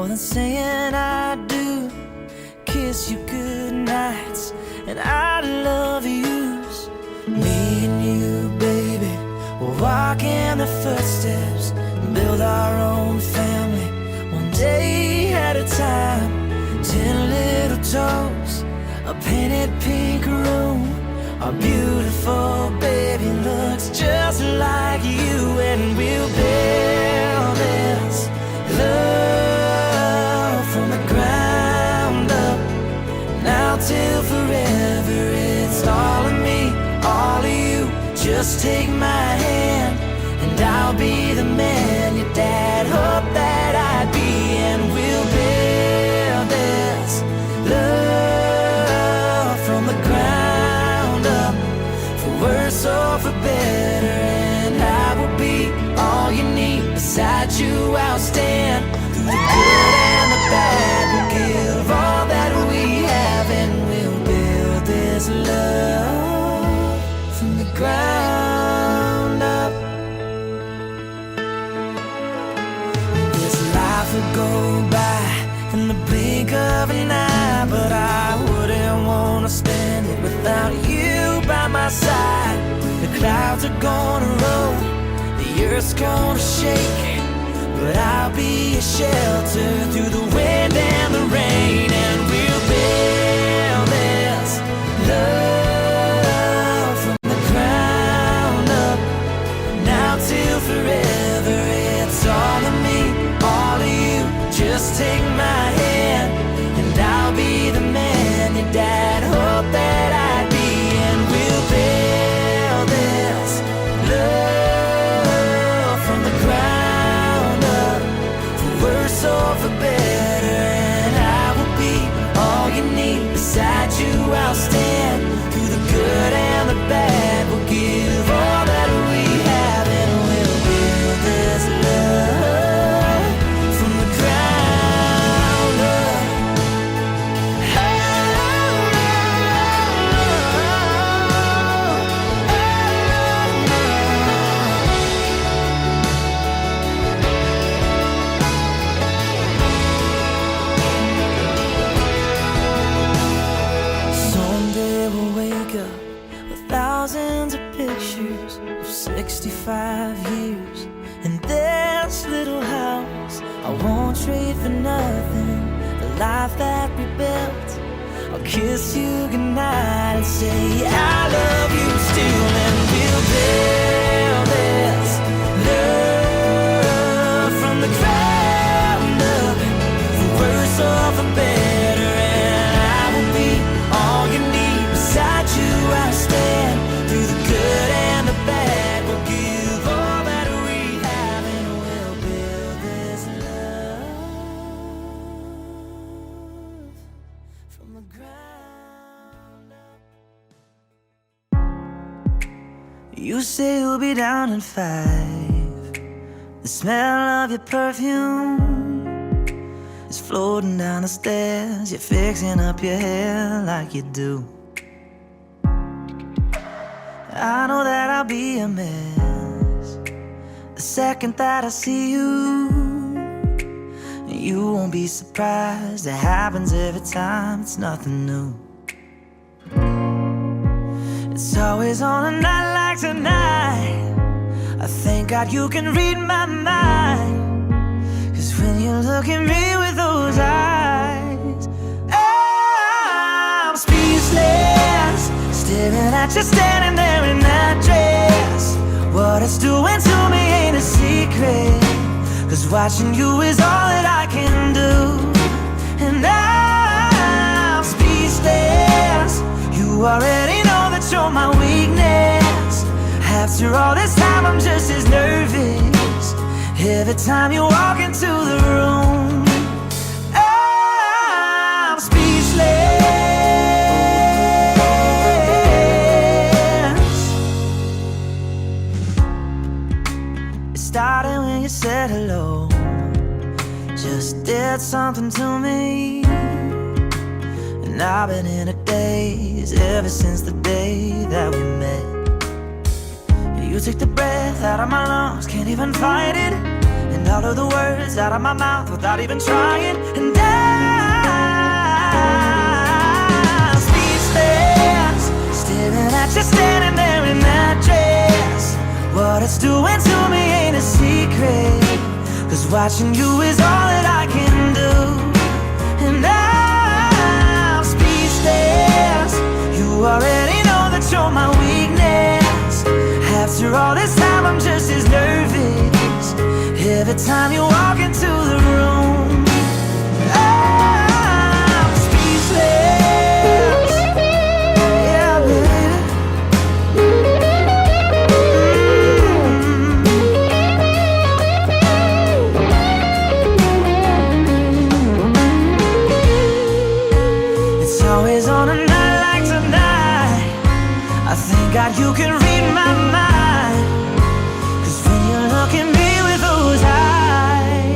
than saying I do. Kiss you good nights and I love yous. Me and you, baby, we'll walk in the footsteps, build our own family, one day at a time. 10 little toes, a painted pink room. Our beautiful baby looks just like you, and we'll build this love from the ground up. Now till forever, it's all of me, all of you. Just take my hand and I'll be the man your dad hoped that I'd be, and we'll build this love from the ground up, for worse or for better. And I will be all you need. Beside you I'll stand, through the good and the bad. We'll give all that we have, and we'll build this love from the ground up. This life will go by in the blink of an eye, but I wouldn't want to spend it without you by my side. The clouds are gonna roll, the earth's gonna shake, but I'll be a shelter through the wind and the rain, and we'll build this love from the ground up. Now till forever, it's all of me, all of you. Just take my hand and I'll be the man your dad hoped that I'd be, and we'll build this love from the ground up, for worse or for better. And I will be all you need. Beside you I'll stand, through the good and the bad. We'll give all that we have, and we'll build this love from the ground up. Someday we'll wake up with thousands of pictures of 65 years in this little house. I won't trade for nothing the life that we built. I'll kiss you goodnight and say I love you still, and we'll build this love from the ground up, for worse or for better. And I will be all you need. Beside you I'll stand, through the good and the bad. We'll give all that we have, and we'll build this love from the ground up. You say you'll be down in 5. The smell of your perfume is floating down the stairs. You're fixing up your hair like you do. I know that I'll be a mess the second that I see you. You won't be surprised, it happens every time, it's nothing new. It's always on a night like tonight. I thank God you can read my mind, 'cause when you look at me with those eyes, I'm speechless, staring at you standing there in that dress. What it's doing to me ain't a secret, 'cause watching you is all that I can do. And I'm speechless, you already know that you're my weakness. After all this time I'm just as nervous every time you walk into the room. I'm speechless. It started when you said hello, just did something to me. And I've been in a daze ever since the day that we met. You took the breath out of my lungs, can't even fight it. And all of the words out of my mouth without even trying. And I'm speechless, staring at you standing there in that dress. What it's doing to me ain't a secret, 'cause watching you is all that I can do. And I'm speechless, you already know that you're my weakness. After all this time I'm just as nervous every time you walk into the room. I'm speechless, yeah baby. It's always on a night like tonight I thank God you can read my mind, 'cause when you look at me with those eyes,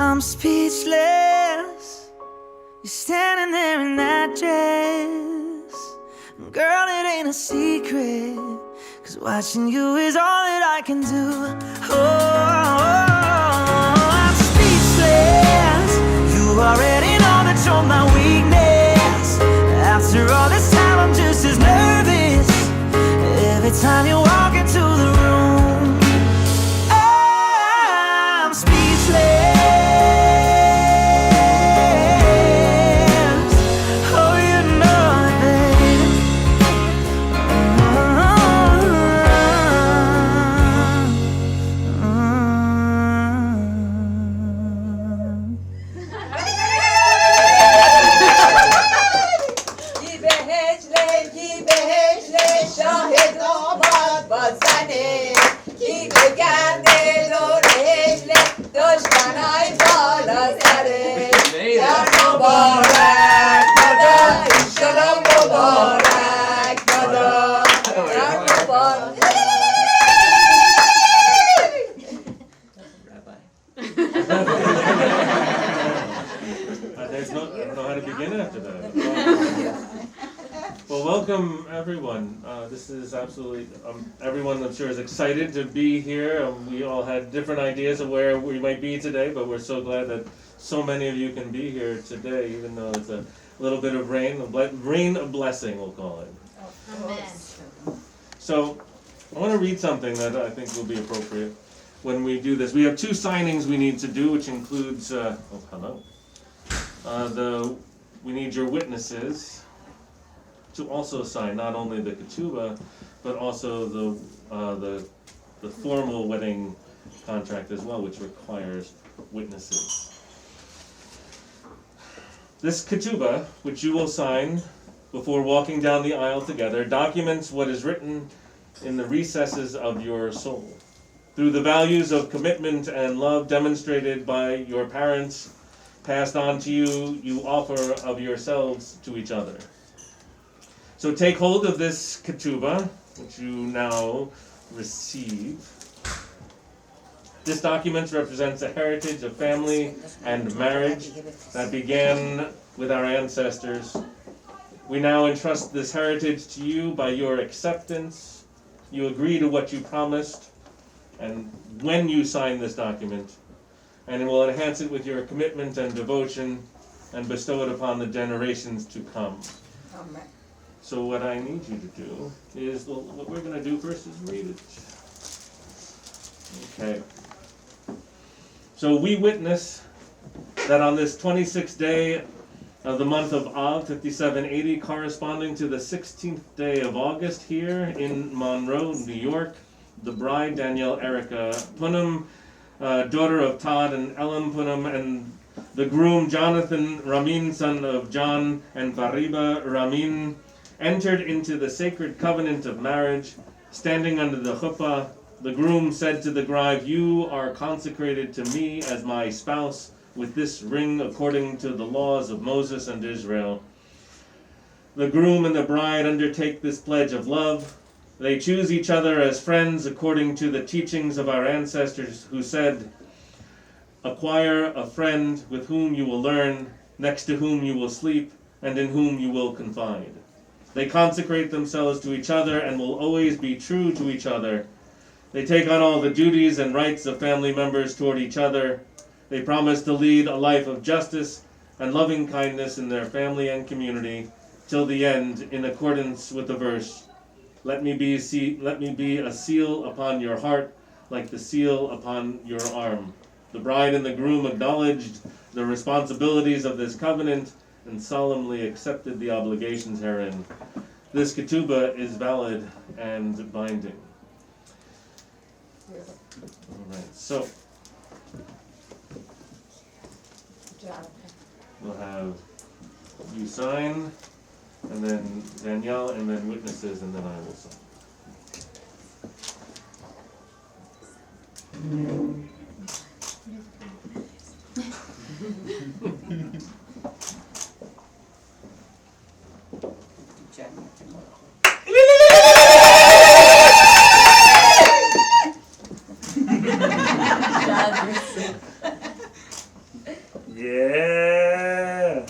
I'm speechless. You're standing there in that dress. Girl, it ain't a secret, 'cause watching you is all that I can do. Oh, I'm speechless. You already know that you're my weakness. After all this time I'm just as nervous every time you walk into the room. I'm speechless. Oh, you know it, baby. شاهد آمد با زنه کی بگرده دور هجله دشمنای بالا سره در مبارک مادا ایشالا مبارک مادا در مبارک. I don't know how to begin after that. Well, welcome everyone. This is absolutely, everyone I'm sure is excited to be here. We all had different ideas of where we might be today, but we're so glad that so many of you can be here today, even though it's a little bit of rain, rain of blessing we'll call it. Amen. So, I want to read something that I think will be appropriate when we do this. We have two signings we need to do, which includes, we need your witnesses to also sign not only the ketubah, but also the formal wedding contract as well, which requires witnesses. This ketubah, which you will sign before walking down the aisle together, documents what is written in the recesses of your soul. Through the values of commitment and love demonstrated by your parents, passed on to you, you offer of yourselves to each other. So take hold of this ketubah, which you now receive. This document represents a heritage of family and marriage that began with our ancestors. We now entrust this heritage to you by your acceptance. You agree to what you promised, and when you sign this document, and it will enhance it with your commitment and devotion, and bestow it upon the generations to come. Amen. So what I need you to do is, what we're going to do first is read it. Okay. So we witness that on this 26th day of the month of Av, 5780, corresponding to the 16th day of August here in Monroe, New York, the bride, Danielle Erica Punham, daughter of Todd and Ellen Punham, and the groom, Jonathan Ramin, son of John and Fariba Ramin, entered into the sacred covenant of marriage. Standing under the chuppah, the groom said to the bride, "You are consecrated to me as my spouse with this ring according to the laws of Moses and Israel." The groom and the bride undertake this pledge of love. They choose each other as friends according to the teachings of our ancestors who said, "Acquire a friend with whom you will learn, next to whom you will sleep, and in whom you will confide." They consecrate themselves to each other and will always be true to each other. They take on all the duties and rights of family members toward each other. They promise to lead a life of justice and loving kindness in their family and community till the end, in accordance with the verse, let me be a seal upon your heart, like the seal upon your arm. The bride and the groom acknowledged the responsibilities of this covenant and solemnly accepted the obligations herein. This ketubah is valid and binding. All right, so we'll have you sign, and then Danielle, and then witnesses, and then I will sign. Yeah.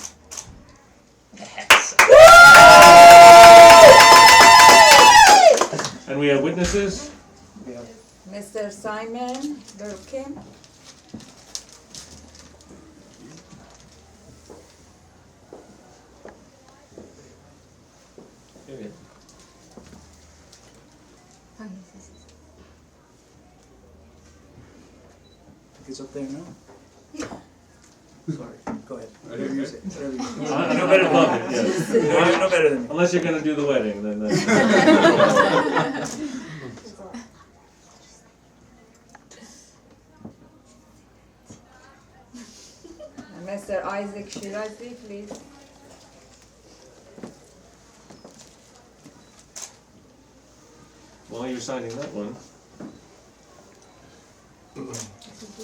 And we have witnesses. Mr. Simon Durkin. It's up there now. Sorry, go ahead. Whatever you say. Whatever you say. I know better than it, yes. You know better than me. Unless you're going to do the wedding, then. Mr. Isaac Shirazi, please. While you're signing that one,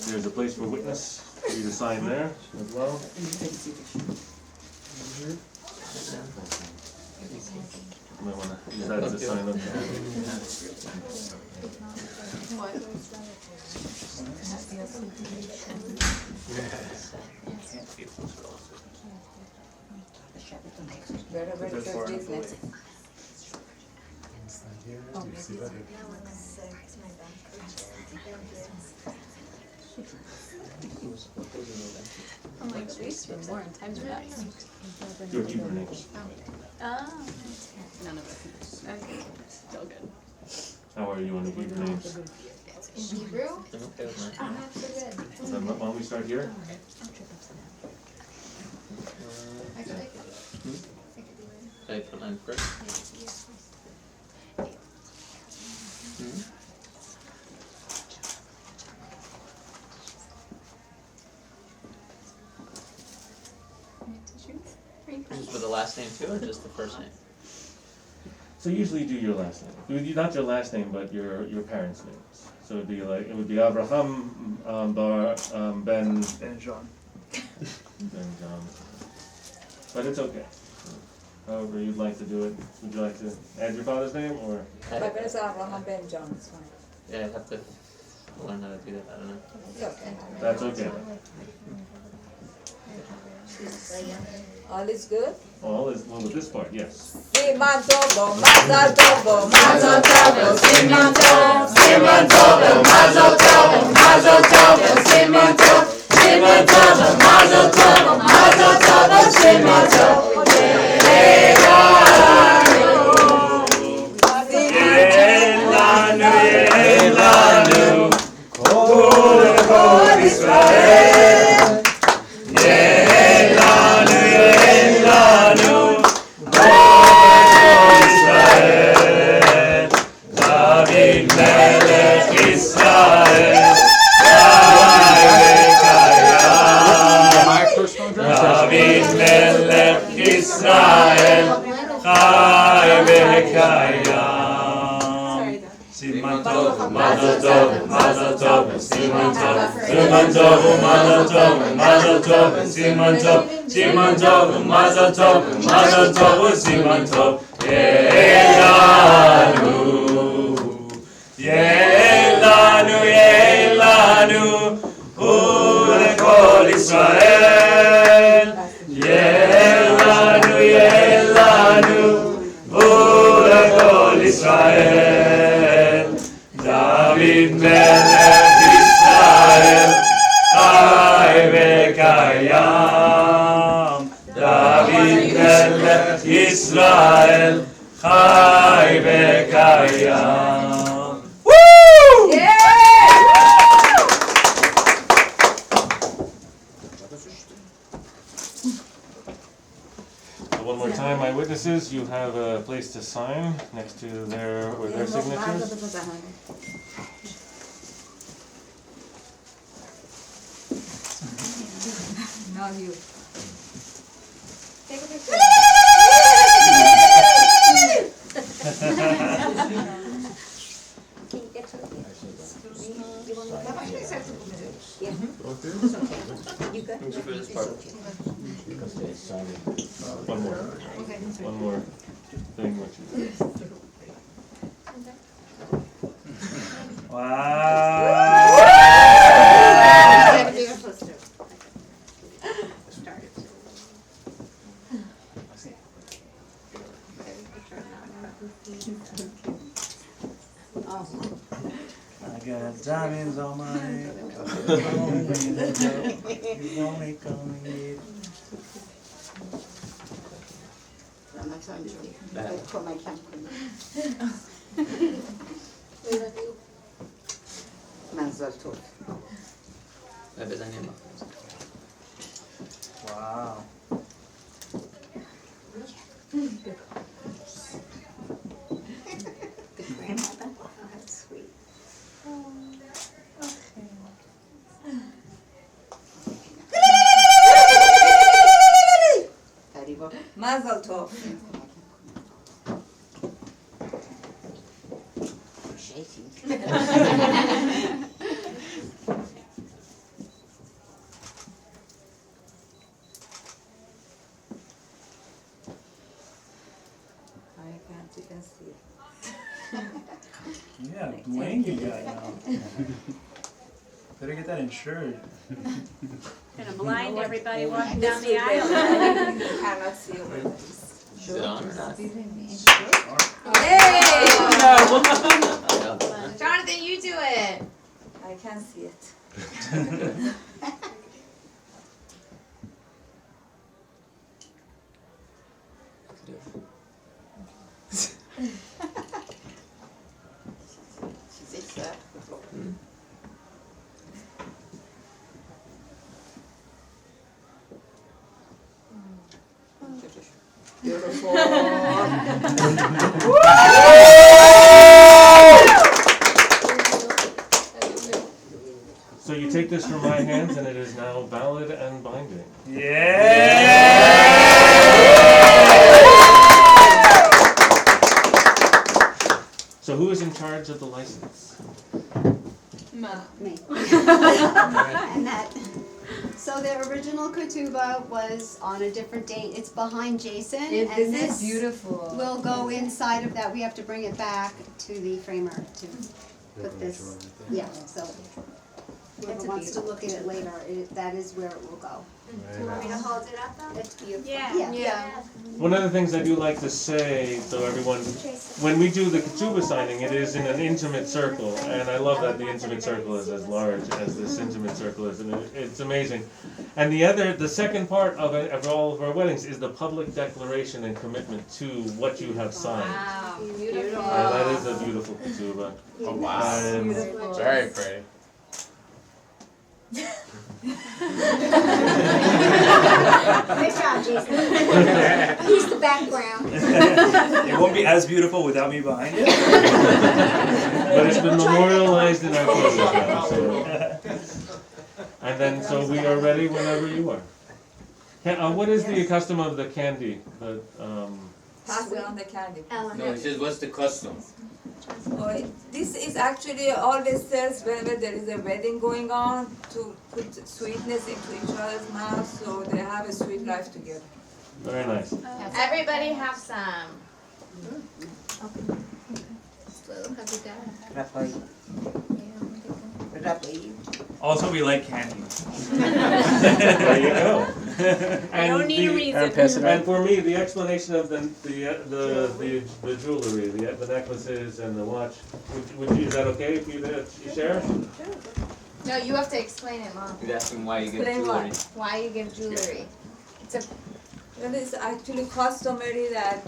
there's a place for witness for you to sign there as well. You might want to use that as a sign up. Wherever it says business. I'm like, geez, we're more in time than that. Your Hebrew names. Oh, none of it. Okay, still good. How are you on the Hebrew names? In Hebrew? So why don't we start here? Should I put mine first? Just for the last name too, or just the first name? So usually you do your last name. Not your last name, but your parents' names. So it would be Abraham Bar Ben And John. John. But it's okay. However you'd like to do it. Would you like to add your father's name or? But there's Abraham Ben John, it's fine. Yeah, I'd have to learn how to do that, I don't know. It's okay. That's okay. All is good? All is well with this part, yes. Siman Tobo, Mazal Tobo, Mazal Tobo, Siman Tobo, Siman Tobo, Mazal Tobo, Mazal Tobo, Siman Tobo, Siman Tobo, Mazal Tobo, Mazal Tobo, Siman Tobo, Elanu, Kol Israel. Elanu, Kol Israel. David Melech Israel. David Melech Israel. Chai v'kayam. Siman tov, mazel tov, mazel tov, siman tov, siman tov, mazel tov, mazel tov, siman tov, siman tov, mazel tov, mazel tov, siman tov. Yelanu, yelanu, yelanu, ulekol Israel. Yelanu, yelanu, ulekol Israel. David וקיים, דוד מלך ישראל, חי וקיים. So one more time, my witnesses, you have a place to sign next to their signatures. Now you. Take a picture. Can you get to it? You want me to? Yeah. It's okay. You good? For this part. One more. One more thing, which is. Wow. Have a bigger poster. Start it. Oh. I got diamonds on my neck. You won't make me. I'm not telling you. I put my camera. Manzal tov. ובזנים. Wow. The grandmother. Oh, that's sweet. Mazel tov. Shaking. I can't even see. Yeah, bling you got now. Better get that insured. Gonna blind everybody walking down the aisle. You cannot see over Is it on or not? Hey! Yeah. Jonathan, you do it. I can see it. She's excited. Beautiful. So you take this from my hands and it is now valid and binding. Yeah. So who is in charge of the license? Me. And that, so the original ketubah was on a different date. It's behind Jason, and this beautiful. will go inside of that. We have to bring it back to the framer to put this. Yeah, so whoever wants to look at it later, that is where it will go. Do you want me to hold it up though? It's beautiful. Yeah. One of the things I do like to say, so everyone, when we do the ketubah signing, it is in an intimate circle, and I love that the intimate circle is as large as this intimate circle is, and it's amazing. And the second part of all of our weddings is the public declaration and commitment to what you have signed. Wow. Beautiful. And that is a beautiful ketubah. Oh wow. Beautiful. Very pretty. Good job, Jason. He's the background. It won't be as beautiful without me behind it. But it's been memorialized in our photos now, so. And then, so we are ready whenever you are. What is the custom of the candy? Pass around the candy. No, he says, what's the custom? Oh, this is actually always served whenever there is a wedding going on to put sweetness into each other's mouth so they have a sweet life together. Very nice. Everybody have some. Also, we like candy. There you go. I don't need a reason. And for me, the explanation of the jewelry, the necklaces and the watch, is that okay if you share? No, you have to explain it, Mom. He's asking why you give Explain jewelry. Why you give jewelry. It's a Well, it's actually customary that,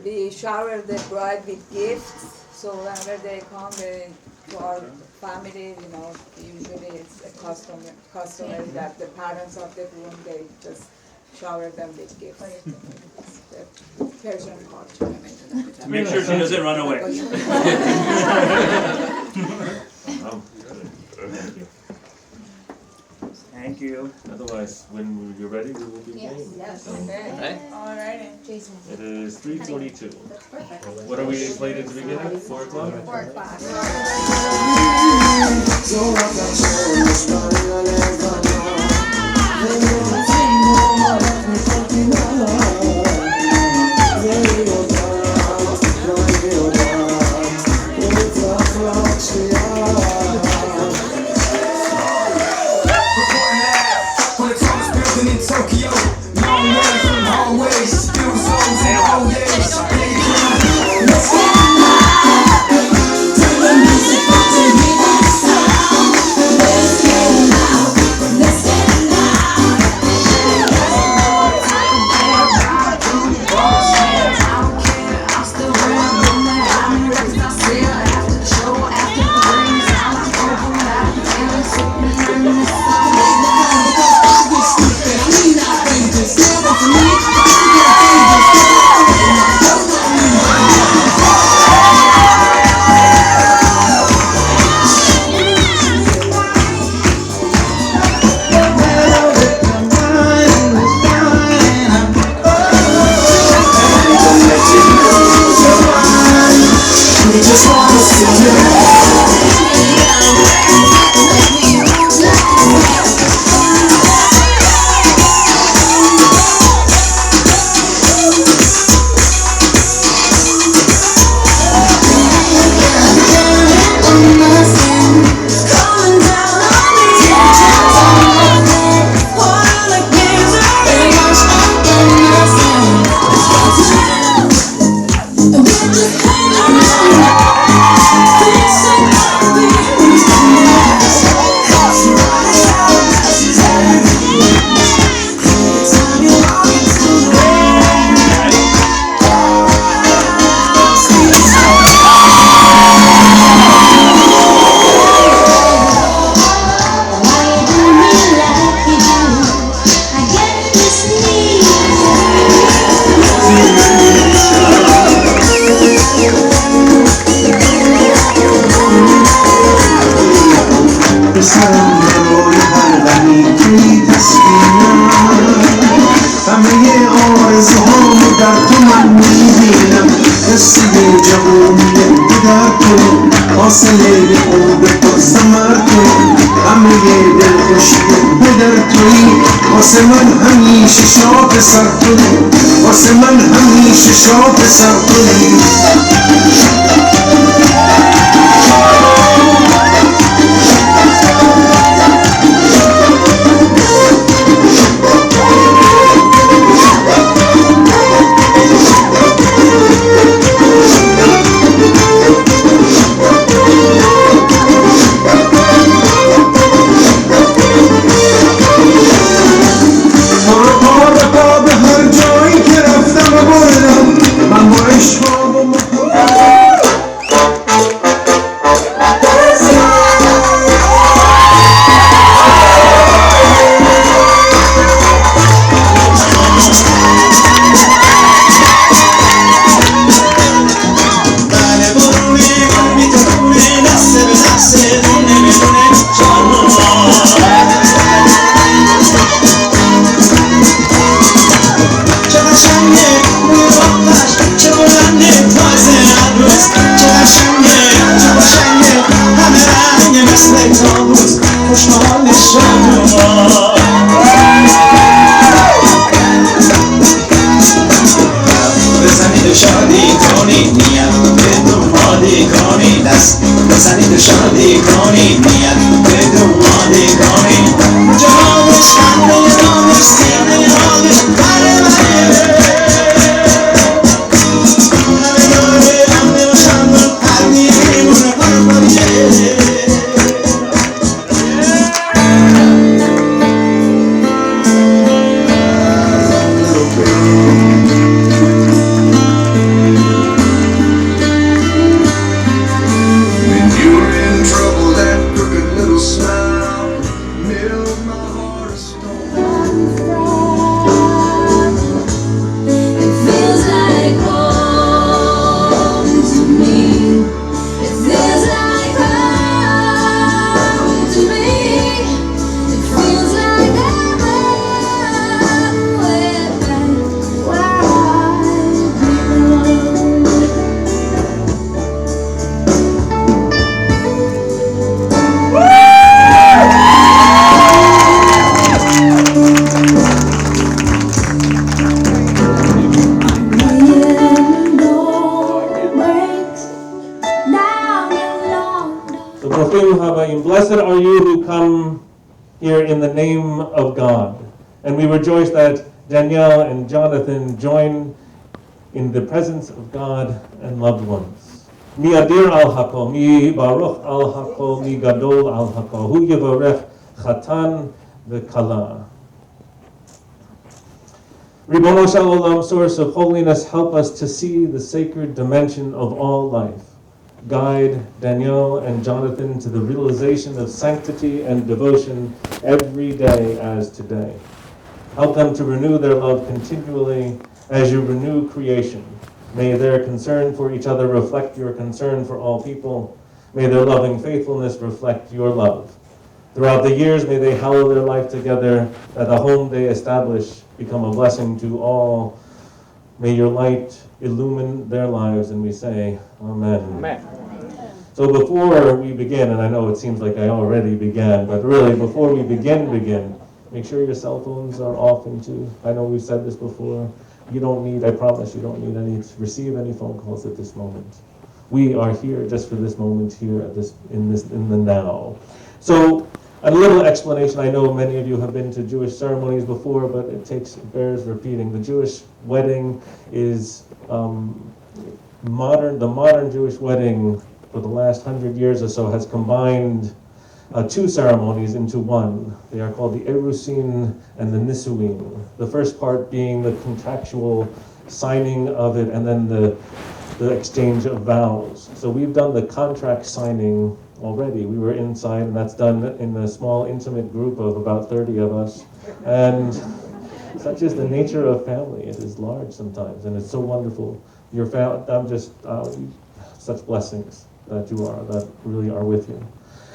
we shower the bride with gifts. So whenever they come to our family, usually it's a customary that the parents of the groom, they just shower them with gifts. It's the Persian culture. Make sure she doesn't run away. Thank you. Thank you. Otherwise, when you're ready, we will be Yes. going. Yes. Right? Alrighty. Jason. It is 3:42. That's perfect. What are we slated to begin at? 4 o'clock? 4 o'clock. It feels like home to me. It feels like home to me. It feels like heaven where I belong. So, Baruchim Habayim, blessed are you who come here in the name of God. And we rejoice that Danielle and Jonathan join in the presence of God and loved ones. Mi adir al hakol, mi baruch al hakol, mi gadol al hakol, hu yivarech chatan v'kala. Ribono shel olam, source of holiness, help us to see the sacred dimension of all life. Guide Danielle and Jonathan to the realization of sanctity and devotion every day as today. Help them to renew their love continually as you renew creation. May their concern for each other reflect your concern for all people. May their loving faithfulness reflect your love. Throughout the years, may they hallow their life together, that the home they establish become a blessing to all. May your light illumine their lives, and we say, Amen. Amen. So before we begin, and I know it seems like I already began, but really before we begin, make sure your cell phones are off into. I know we've said this before. You don't need, I promise you don't need receive any phone calls at this moment. We are here just for this moment here at in the now. So a little explanation. I know many of you have been to Jewish ceremonies before, but it bears repeating. The Jewish wedding is the modern Jewish wedding for the last 100 years or so has combined two ceremonies into one. They are called the Erusin and the Nisuin. The first part being the contractual signing of it, and then the exchange of vows. So we've done the contract signing already. We were inside, and that's done in a small, intimate group of about 30 of us. And such is the nature of family. It is large sometimes, and it's so wonderful. I'm just such blessings that really are with you.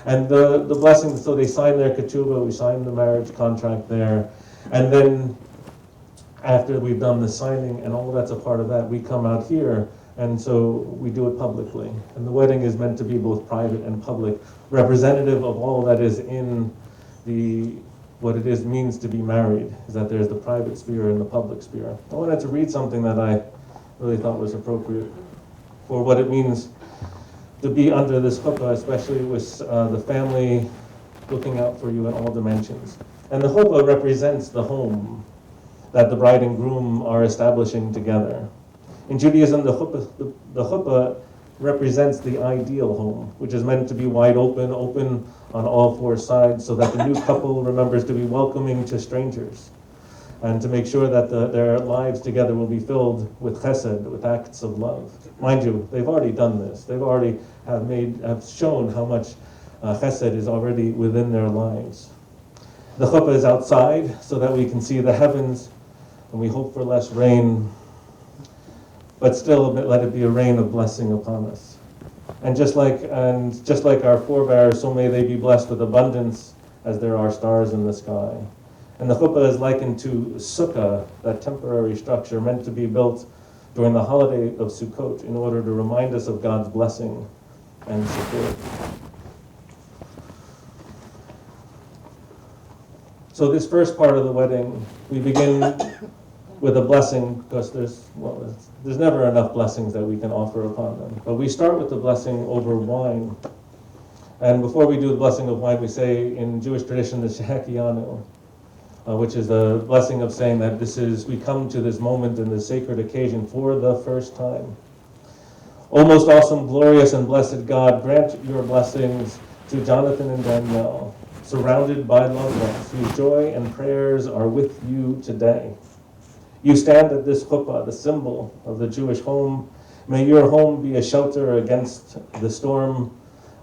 And the blessing, so they sign their ketubah, we sign the marriage contract there, and then after we've done the signing and all that's a part of that, we come out here, and so we do it publicly. And the wedding is meant to be both private and public, representative of all that is in what it means to be married, is that there's the private sphere and the public sphere. I wanted to read something that I really thought was appropriate for what it means to be under this chuppah, especially with the family looking out for you in all dimensions. And the chuppah represents the home that the bride and groom are establishing together. In Judaism, the chuppah represents the ideal home, which is meant to be wide open on all four sides, so that the new couple remembers to be welcoming to strangers, and to make sure that their lives together will be filled with chesed, with acts of love. Mind you, they've already done this. They've already have shown how much chesed is already within their lives. The chuppah is outside so that we can see the heavens, and we hope for less rain, but still let it be a rain of blessing upon us. And just like our forebears, so may they be blessed with abundance as there are stars in the sky. And the chuppah is likened to sukkah, that temporary structure meant to be built during the holiday of Sukkot in order to remind us of God's blessing and support. So this first part of the wedding, we begin with a blessing, because there's never enough blessings that we can offer upon them. But we start with the blessing over wine. And before we do the blessing of wine, we say in Jewish tradition the Shehekianu, which is a blessing of saying that we come to this moment in this sacred occasion for the first time. O most awesome, glorious, and blessed God, grant your blessings to Jonathan and Danielle, surrounded by loved ones whose joy and prayers are with you today. You stand at this chuppah, the symbol of the Jewish home. May your home be a shelter against the storm,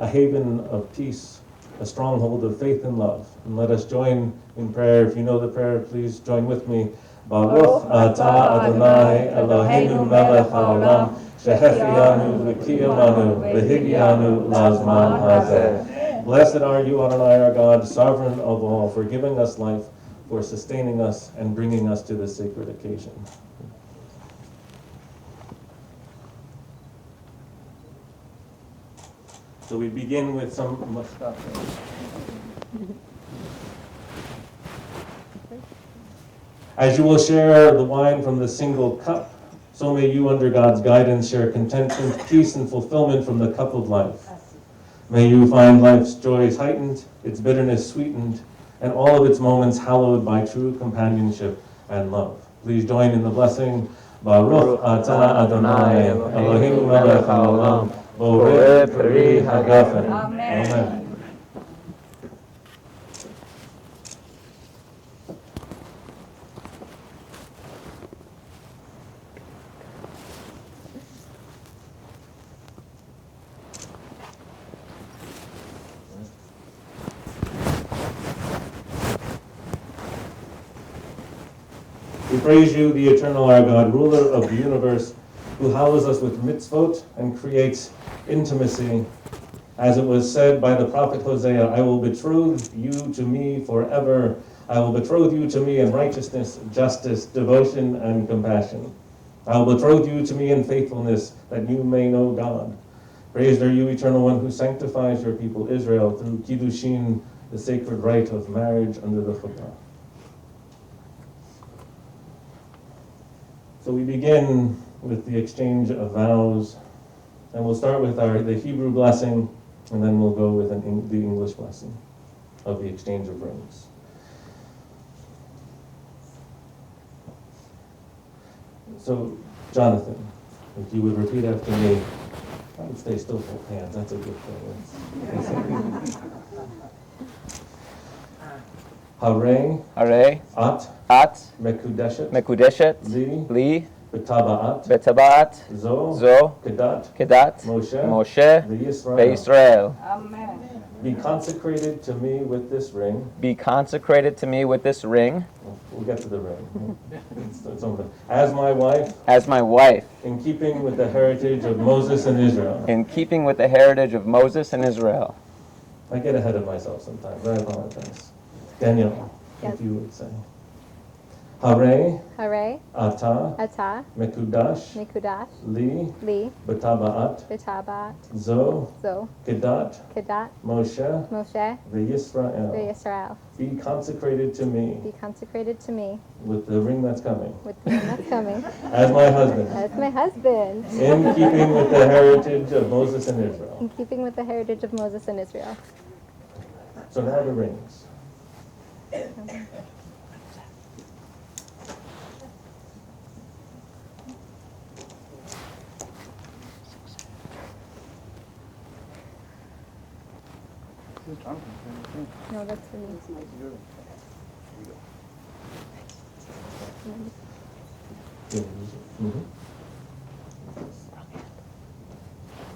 a haven of peace. a stronghold of faith and love. And let us join in prayer. If you know the prayer, please join with me. Baruch atah Adonai Eloheinu melech haolam shehechianu v'kiyamanu v'higianu lazman hazeh. Blessed are you, Adonai, our God, sovereign of all, for giving us life, for sustaining us, and bringing us to this sacred occasion. So we begin with some mustaf. As you will share the wine from the single cup, so may you, under God's guidance, share contentment, peace, and fulfillment from the cup of life. May you find life's joys heightened, its bitterness sweetened, and all of its moments hallowed by true companionship and love. Please join in the blessing. Baruch atah Adonai Eloheinu melech haolam borei peri hagafen. Amen. We praise you, the eternal our God, ruler of the universe, who hallows us with mitzvot and creates intimacy. As it was said by the prophet Hosea, I will betroth you to me forever. I will betroth you to me in righteousness, justice, devotion, and compassion. I will betroth you to me in faithfulness, that you may know God. Praised are you, eternal one, who sanctifies your people Israel through kiddushin, the sacred rite of marriage under the chuppah. So we begin with the exchange of vows, and we'll start with the Hebrew blessing, and then we'll go with the English blessing of the exchange of rings. So, Jonathan, if you would repeat after me, I would stay still for hands, that's a good thing. Hare, At Mekudeshet, Li B'taba'at, Zo Kedat, Moshe V'Yisrael. Amen. Be consecrated to me with this ring. Be consecrated to me with this ring. We'll get to the ring. It's over. As my wife, In keeping with the heritage of Moses and Israel. in keeping with the heritage of Moses and Israel. I get ahead of myself sometimes, I apologize. Daniel, Yes. if you would say. Hare, Hare, Atah, Mekudash, Li, B'taba'at, Zo, Kedat, Moshe, V'Yisrael. Be consecrated to me Be consecrated to me with the ring that's coming. with the ring that's coming. As my husband. As my husband. In keeping with the heritage of Moses and Israel. In keeping with the heritage of Moses and Israel. So now the rings. No, that's for me. Mhm.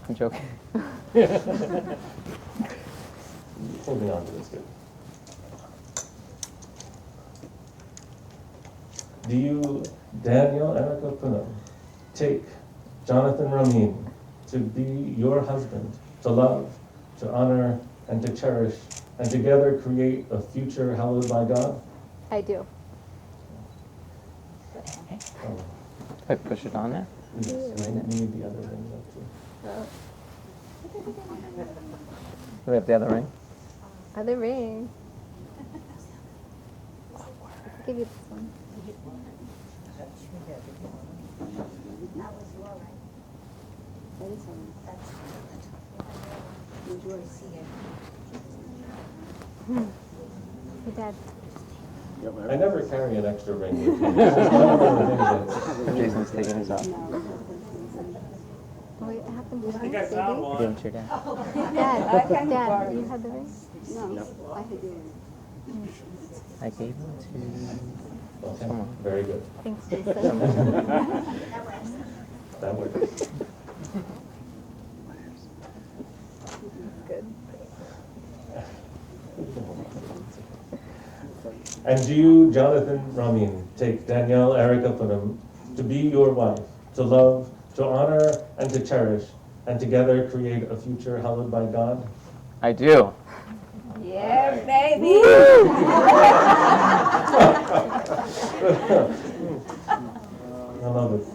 I'm joking. Holding on to this good. Do you, Daniel Erica Punam, take Jonathan Ramin to be your husband, to love, to honor, and to cherish, and together create a future hallowed by God? I do. Oh, Wait, push it on there. yes, you need the other ring up too. Do we have the other ring? Other ring. I'll give you this one. Hey, Dad. I never carry an extra ring with me. It's just one of the things that's- Jason's taking his off. Oh, wait, what happened to I think I found Give one. him to your dad. Dad, you had the ring? I gave him to... Okay, very good. Thanks, Jason. That works. Good. And do you, Jonathan Ramin, take Danielle Erica Punim to be your wife, to love, to honor, and to cherish, and together create a future hallowed by God? I do. Yeah, baby. I love it.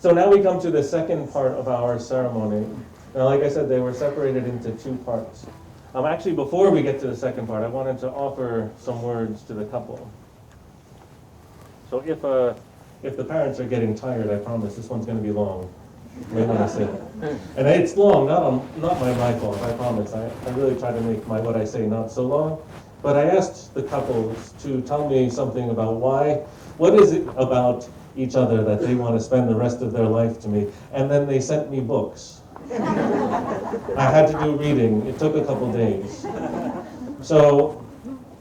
So now we come to the second part of our ceremony. Now, like I said, they were separated into two parts. Actually, before we get to the second part, I wanted to offer some words to the couple. So if the parents are getting tired, I promise this one's going to be long. You may want to sit. And it's long, not my fault, I promise. I really try to make what I say not so long. But I asked the couples to tell me something about what is it about each other that they want to spend the rest of their life to me. And then they sent me books. I had to do reading. It took a couple days. So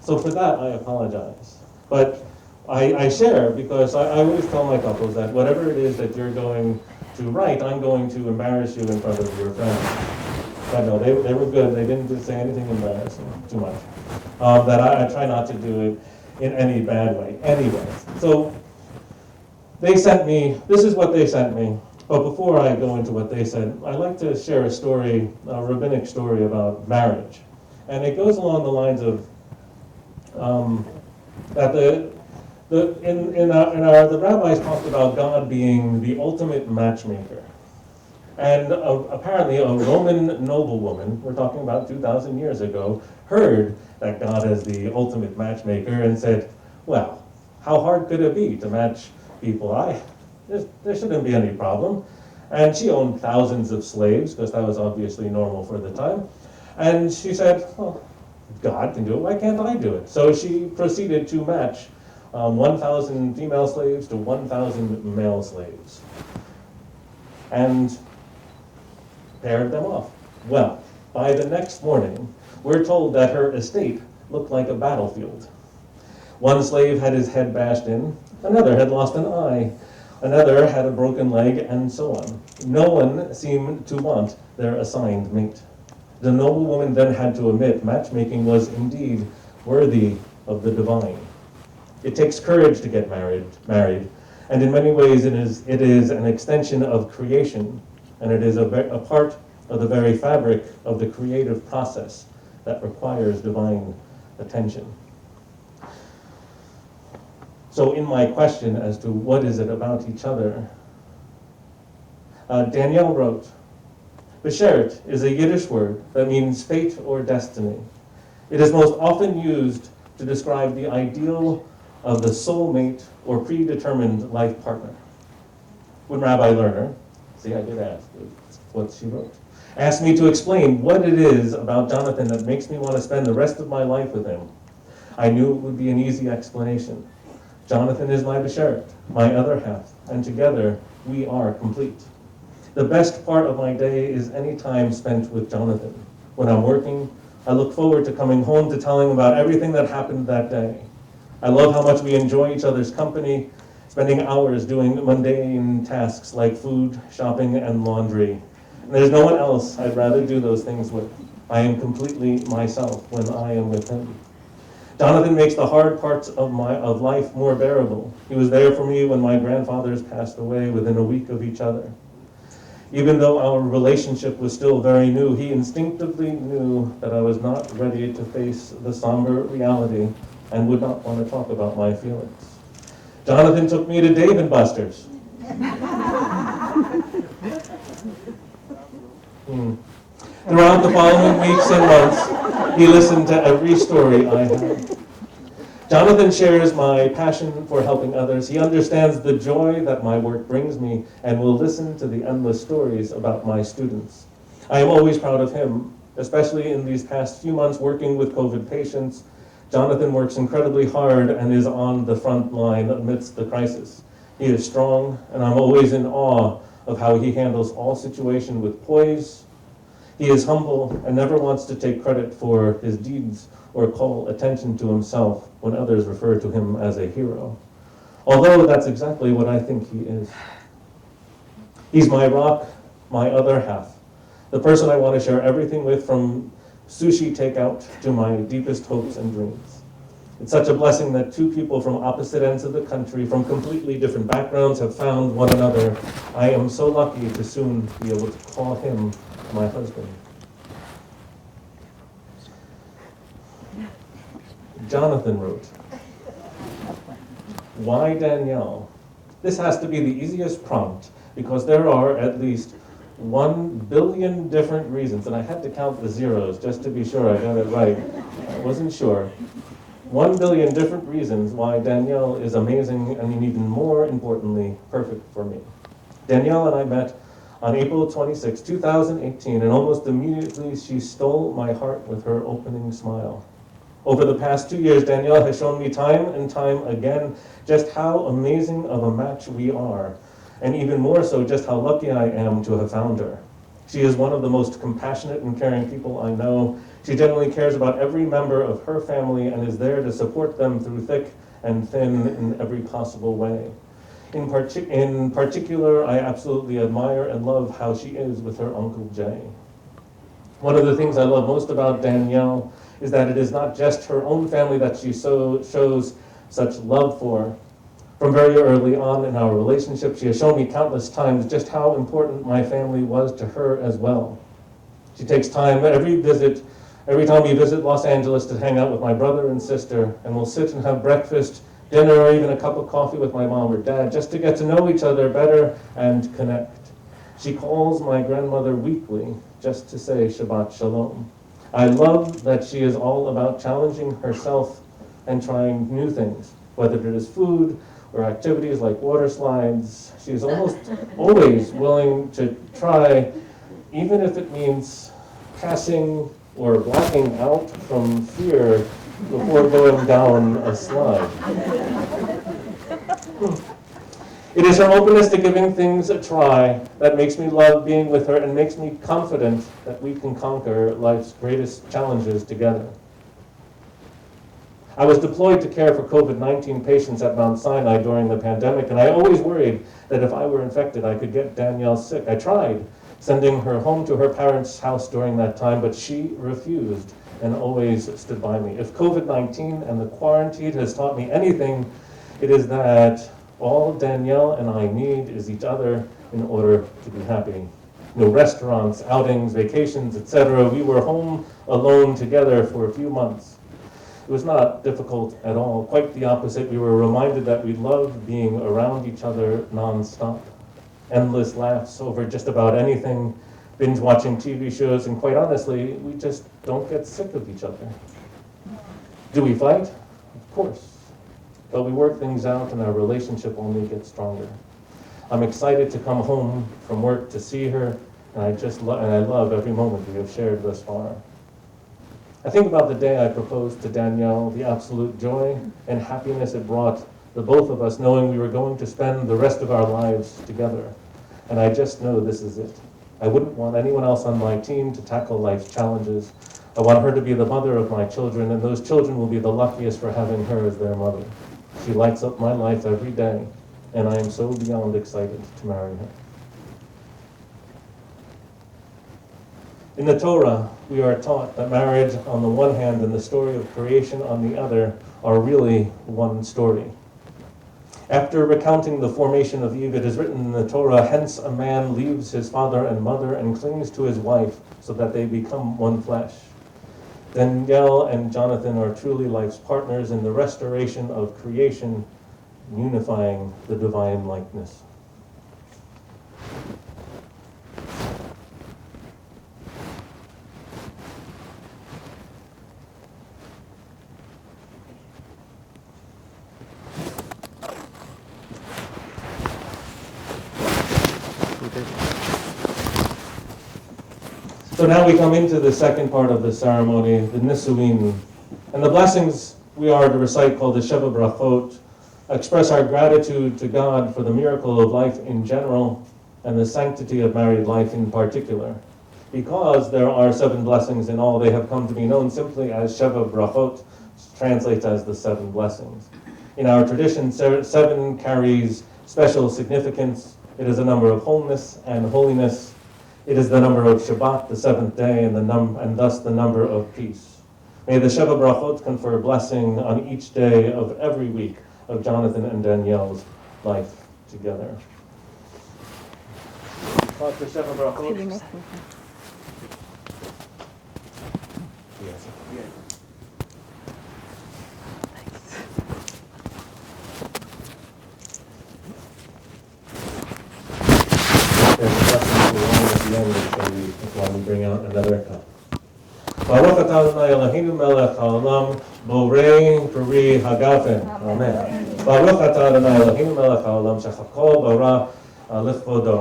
for that, I apologize. But I share because I always tell my couples that whatever it is that you're going to write, I'm going to embarrass you in front of your friends. But no, they were good. They didn't say anything embarrassing too much. That I try not to do it in any bad way. Anyway, so they sent me, this is what they sent me. But before I go into what they said, I'd like to share a story, a rabbinic story about marriage. And it goes along the lines of that the rabbis talked about God being the ultimate matchmaker. And apparently a Roman noblewoman, we're talking about 2,000 years ago, heard that God is the ultimate matchmaker and said, well, how hard could it be to match people? There shouldn't be any problem. And she owned thousands of slaves, because that was obviously normal for the time. And she said, well, God can do it, why can't I do it? So she proceeded to match 1,000 female slaves to 1,000 male slaves. And paired them off. Well, by the next morning, we're told that her estate looked like a battlefield. One slave had his head bashed in, another had lost an eye, another had a broken leg, and so on. No one seemed to want their assigned mate. The noblewoman then had to admit matchmaking was indeed worthy of the divine. It takes courage to get married, and in many ways it is an extension of creation, and it is a part of the very fabric of the creative process that requires divine attention. So in my question as to what is it about each other, Danielle wrote, Beshert is a Yiddish word that means fate or destiny. It is most often used to describe the ideal of the soulmate or predetermined life partner. When Rabbi Lerner, see I did ask what she wrote, asked me to explain what it is about Jonathan that makes me want to spend the rest of my life with him, I knew it would be an easy explanation. Jonathan is my Beshert, my other half, and together we are complete. The best part of my day is any time spent with Jonathan. When I'm working, I look forward to coming home to telling about everything that happened that day. I love how much we enjoy each other's company, spending hours doing mundane tasks like food, shopping, and laundry. And there's no one else I'd rather do those things with. I am completely myself when I am with him. Jonathan makes the hard parts of life more bearable. He was there for me when my grandfathers passed away within a week of each other. Even though our relationship was still very new, he instinctively knew that I was not ready to face the somber reality and would not want to talk about my feelings. Jonathan took me to Dave & Buster's. Throughout the following weeks and months, he listened to every story I had. Jonathan shares my passion for helping others. He understands the joy that my work brings me and will listen to the endless stories about my students. I am always proud of him, especially in these past few months working with COVID patients. Jonathan works incredibly hard and is on the front line amidst the crisis. He is strong, and I'm always in awe of how he handles all situations with poise. He is humble and never wants to take credit for his deeds or call attention to himself when others refer to him as a hero. Although that's exactly what I think he is. He's my rock, my other half, the person I want to share everything with, from sushi takeout to my deepest hopes and dreams. It's such a blessing that two people from opposite ends of the country, from completely different backgrounds, have found one another. I am so lucky to soon be able to call him my husband. Jonathan wrote, "Why Danielle?" This has to be the easiest prompt because there are at least 1 billion different reasons, and I had to count the zeros just to be sure I got it right. I wasn't sure. 1 billion different reasons why Danielle is amazing and even more importantly, perfect for me. Danielle and I met on April 26, 2018, and almost immediately she stole my heart with her opening smile. Over the past 2 years, Danielle has shown me time and time again just how amazing of a match we are, and even more so, just how lucky I am to have found her. She is one of the most compassionate and caring people I know. She genuinely cares about every member of her family and is there to support them through thick and thin in every possible way. In particular, I absolutely admire and love how she is with her Uncle Jay. One of the things I love most about Danielle is that it is not just her own family that she shows such love for. From very early on in our relationship, she has shown me countless times just how important my family was to her as well. She takes time every time we visit Los Angeles to hang out with my brother and sister, and we'll sit and have breakfast, dinner, or even a cup of coffee with my mom or dad, just to get to know each other better and connect. She calls my grandmother weekly just to say Shabbat Shalom. I love that she is all about challenging herself and trying new things, whether it is food or activities like water slides. She is almost always willing to try, even if it means passing or blacking out from fear before going down a slide. It is her openness to giving things a try that makes me love being with her and makes me confident that we can conquer life's greatest challenges together. I was deployed to care for COVID-19 patients at Mount Sinai during the pandemic, and I always worried that if I were infected, I could get Danielle sick. I tried sending her home to her parents' house during that time, but she refused and always stood by me. If COVID-19 and the quarantine has taught me anything, it is that all Danielle and I need is each other in order to be happy. No restaurants, outings, vacations, etc. We were home alone together for a few months. It was not difficult at all. Quite the opposite. We were reminded that we loved being around each other nonstop. Endless laughs over just about anything, binge watching TV shows, and quite honestly, we just don't get sick of each other. Do we fight? Of course. But we work things out and our relationship only gets stronger. I'm excited to come home from work to see her, and I love every moment we have shared thus far. I think about the day I proposed to Danielle, the absolute joy and happiness it brought the both of us, knowing we were going to spend the rest of our lives together. And I just know this is it. I wouldn't want anyone else on my team to tackle life's challenges. I want her to be the mother of my children, and those children will be the luckiest for having her as their mother. She lights up my life every day, and I am so beyond excited to marry her. In the Torah, we are taught that marriage on the one hand and the story of creation on the other are really one story. After recounting the formation of Eve, it is written in the Torah, "Hence a man leaves his father and mother and clings to his wife so that they become one flesh." Danielle and Jonathan are truly life's partners in the restoration of creation, unifying the divine likeness. So now we come into the second part of the ceremony, the Nisuin. And the blessings we are to recite, called the Sheva Brachot, express our gratitude to God for the miracle of life in general and the sanctity of married life in particular. Because there are 7 blessings in all, they have come to be known simply as Sheva Brachot, which translates as the 7 blessings. In our tradition, 7 carries special significance. It is a number of wholeness and holiness. It is the number of Shabbat, the 7th day, and thus the number of peace. May the Sheva Brachot confer blessing on each day of every week of Jonathan and Danielle's life together. Dr. Sheva Brachot. Yes. There's a blessing to the wine at the end, so we want to bring out another cup. Baruch atah Adonai Eloheinu melech haolam borei peri hagafen. Amen. Baruch atah Adonai Eloheinu melech haolam shechakol bara lichvodo.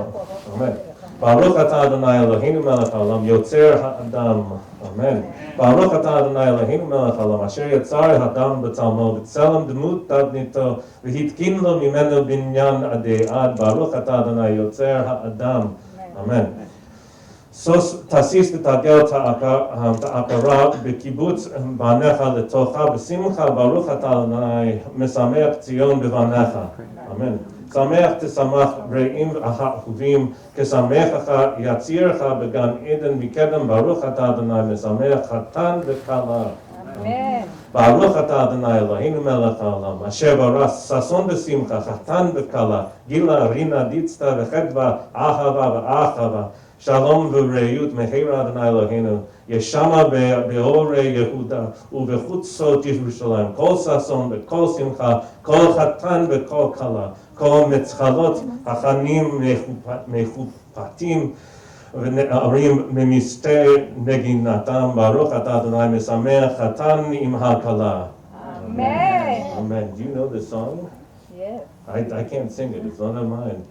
Amen. Baruch atah Adonai Eloheinu melech haolam yotzer ha'adam. Amen. Baruch atah Adonai Eloheinu melech haolam asher yatzar ha'adam b'tzalmo b'tzelem demut tadnito v'hitkin lo mimenu binyan adei ad. Baruch atah Adonai yotzer ha'adam. Amen. Sos tasis v'tagel ta'akara b'kibutz banecha letocha b'simcha baruch atah Adonai mesameach tzion b'vanecha. Amen. Sameach tesamach re'im ha'ahuvim kesamechacha yatzircha b'gan eden v'kedem baruch atah Adonai mesameach chatan v'kala. Amen. Baruch atah Adonai Eloheinu melech haolam asher baras sason b'simcha chatan v'kala gila rina ditzta v'chedva ahava v'achava Shalom v'reiyut mehera Adonai Eloheinu yeshama be'orei Yehuda u'bechutzot Yerushalayim kol sason v'kol simcha kol chatan v'kol kala kol metzchalot hachanim mechupatim v'ne'arim memiste neginatam baruch atah Adonai mesameach chatan im hakala. Amen. Amen. Do you know this song? Yes. I can't sing it. It's none of mine.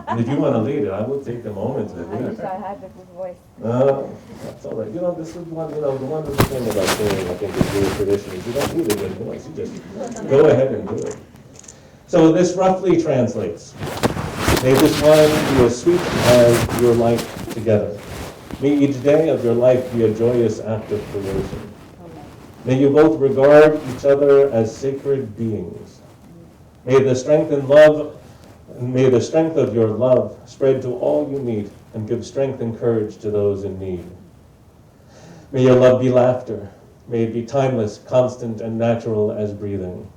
And if you want to lead it, I will take a moment to I lead wish it. I had a good voice. That's all right. This is one, the wonderful thing about singing, I think, is Jewish tradition, is you don't need a good voice. You just go ahead and do it. So this roughly translates. May this wine be as sweet as your life together. May each day of your life be a joyous act of creation. May you both regard each other as sacred beings. May the strength of your love spread to all you meet and give strength and courage to those in need. May your love be laughter. May it be timeless, constant, and natural as breathing.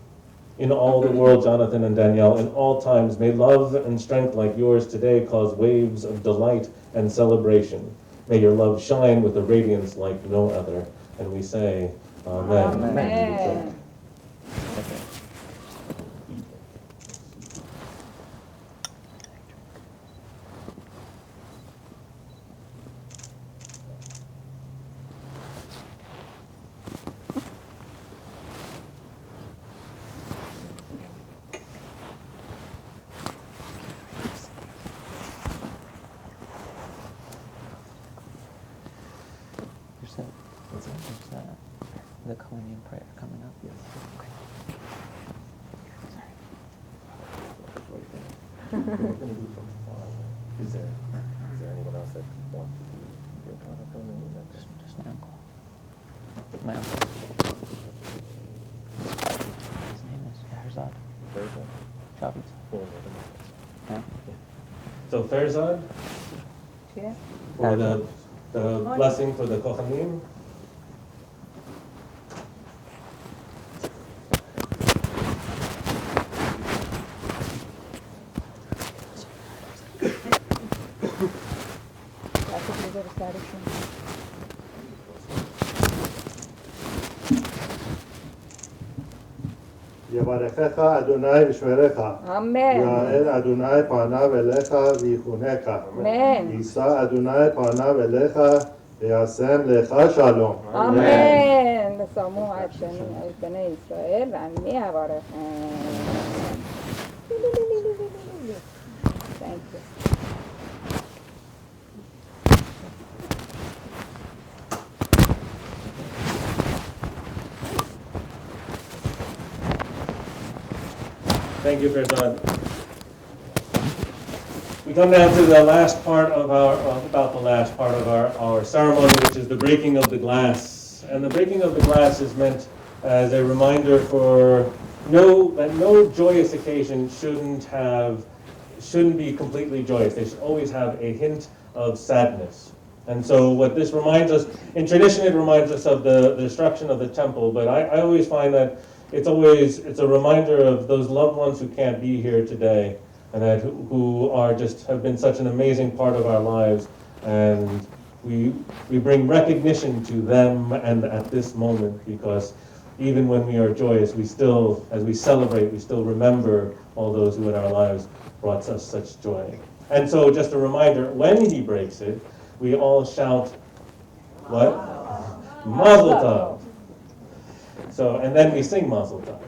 In all the world, Jonathan and Danielle, in all times, may love and strength like yours today cause waves of delight and celebration. May your love shine with a radiance like no other. And we say, Amen. Amen. There's the Kohenim prayer coming up. Yes. Is there anyone else that wants to do Just my uncle. My uncle. His name is Herzad. Shabbat. Yeah. So Ferzad, Yeah. for the blessing for the Kohanim. יברכך אדוני ושמרך. Amen. יאר אדוני פניו אליך ויחונך. Amen. יישא אדוני פניו אליך וישם לך שלום. Amen. ושמו את בני ישראל ואני אברכם. Thank you. Thank you, Ferzad. We come down to the last part of our ceremony, which is the breaking of the glass. And the breaking of the glass is meant as a reminder that no joyous occasion shouldn't be completely joyous. They should always have a hint of sadness. And so what this reminds us, in tradition it reminds us of the destruction of the temple, but I always find that it's a reminder of those loved ones who can't be here today, and that who are just have been such an amazing part of our lives, and we bring recognition to them and at this moment, because even when we are joyous, we still, as we celebrate, we still remember all those who in our lives brought us such joy. And so just a reminder, when he breaks it, we all shout, what? Mazel tov. So, and then we sing Mazel tov.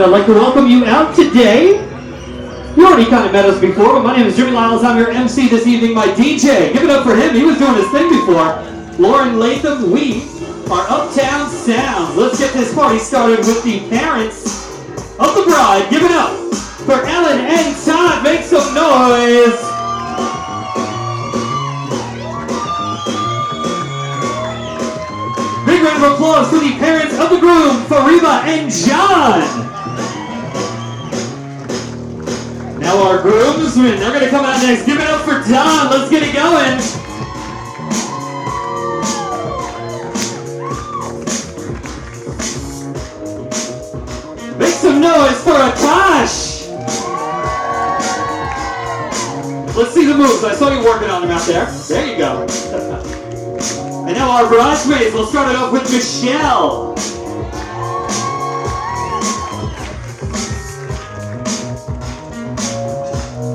I'd like to welcome you out today. You already kind of met us before, but my name is Jimmy Lyles. I'm your MC this evening, my DJ. Give it up for him. He was doing his thing before. Lauren Latham, we are Uptown Sounds. Let's get this party started with the parents of the bride. Give it up for Ellen and Todd. Make some noise. Big round of applause for the parents of the groom, Fariba and John. Now our groomsmen, they're gonna come out next. Give it up for Don. Let's get it going. Make some noise for Akash. Let's see the moves. I saw you working on them out there. There you go. And now our bridesmaids. We'll start it off with Michelle.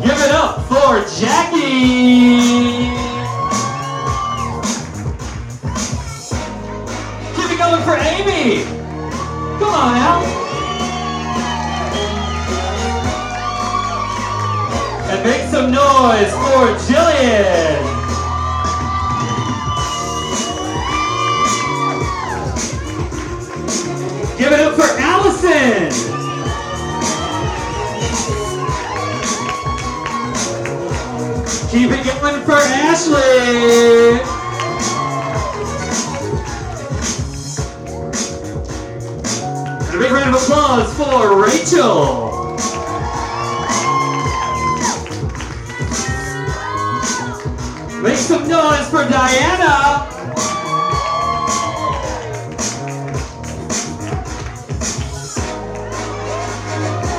Give it up for Jackie. Keep it going for Amy. Come on now. And make some noise for Jillian. Give it up for Allison. Keep it going for Ashley. And a big round of applause for Rachel. Make some noise for Diana.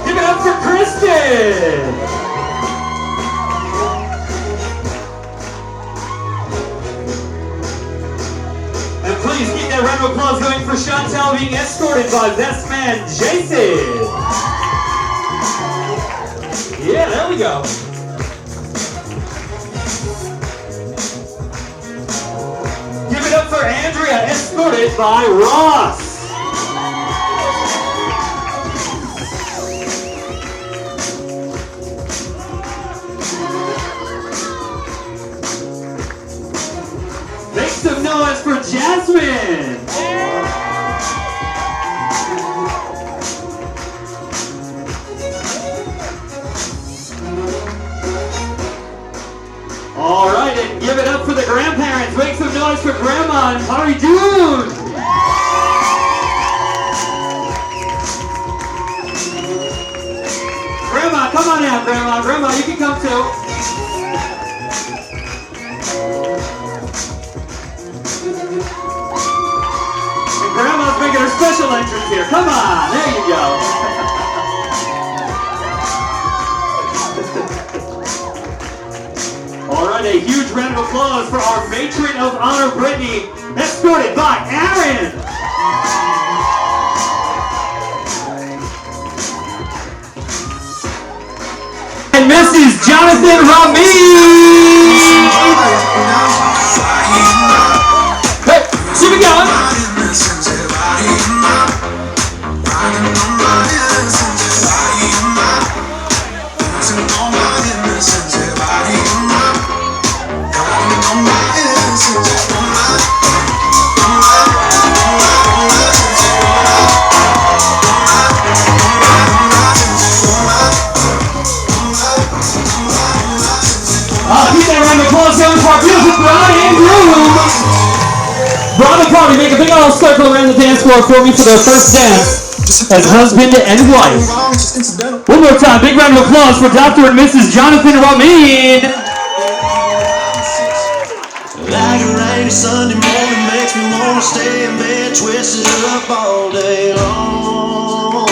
Give it up for Kristen. And please keep that round of applause going for Chantel being escorted by best man Jason. Yeah, there we go. Give it up for Andrea, escorted by Ross. Make some noise for Jasmine. All right, and give it up for the grandparents. Make some noise for Grandma and Harry Dune. Grandma, come on out, Grandma. Grandma, you can come too. And Grandma's making her special entrance here. Come on, there you go. All right, a huge round of applause for our matron of honor, Brittany, escorted by Aaron. And Mrs. Jonathan Ramin. Hey, keep it going. Keep that round of applause going for our beautiful bride and groom. Bride and party, make a big old circle around the dance floor for me for their first dance as husband and wife. One more time, big round of applause for Dr. and Mrs. Jonathan Ramin. Like a rainy Sunday morning makes me wanna stay in bed, twisted up all day long.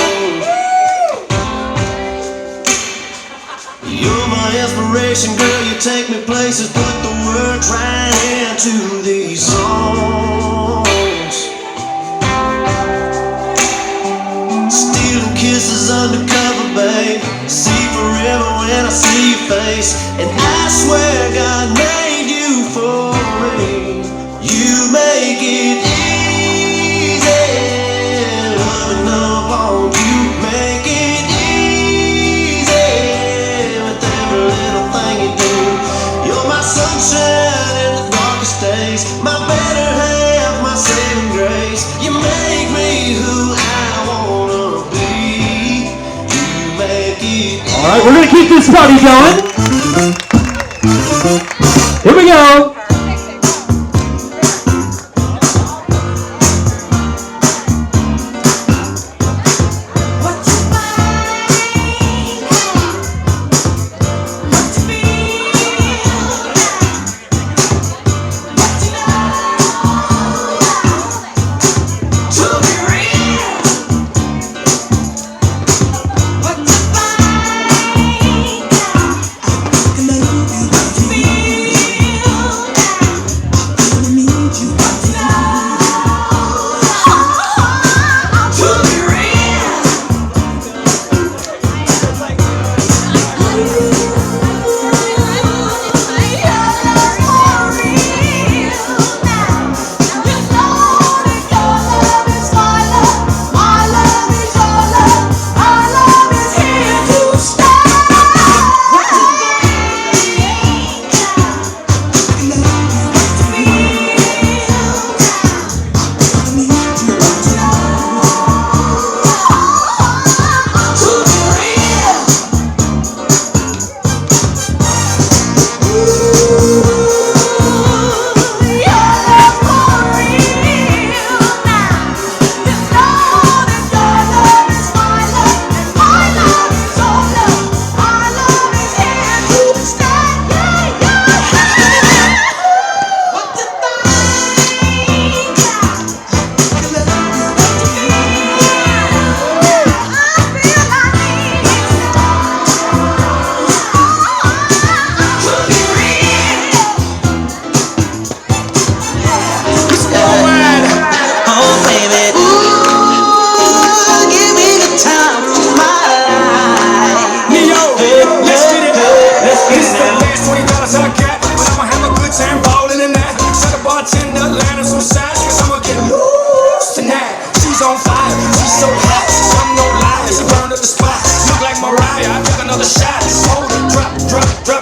You're my inspiration, girl, you take me places, put the words right into these songs. Stealing kisses undercover, babe, see forever when I see your face. And I swear God made you for me. You make it easy, loving up on you, make it it. All right, we're gonna keep this party going. Here we go.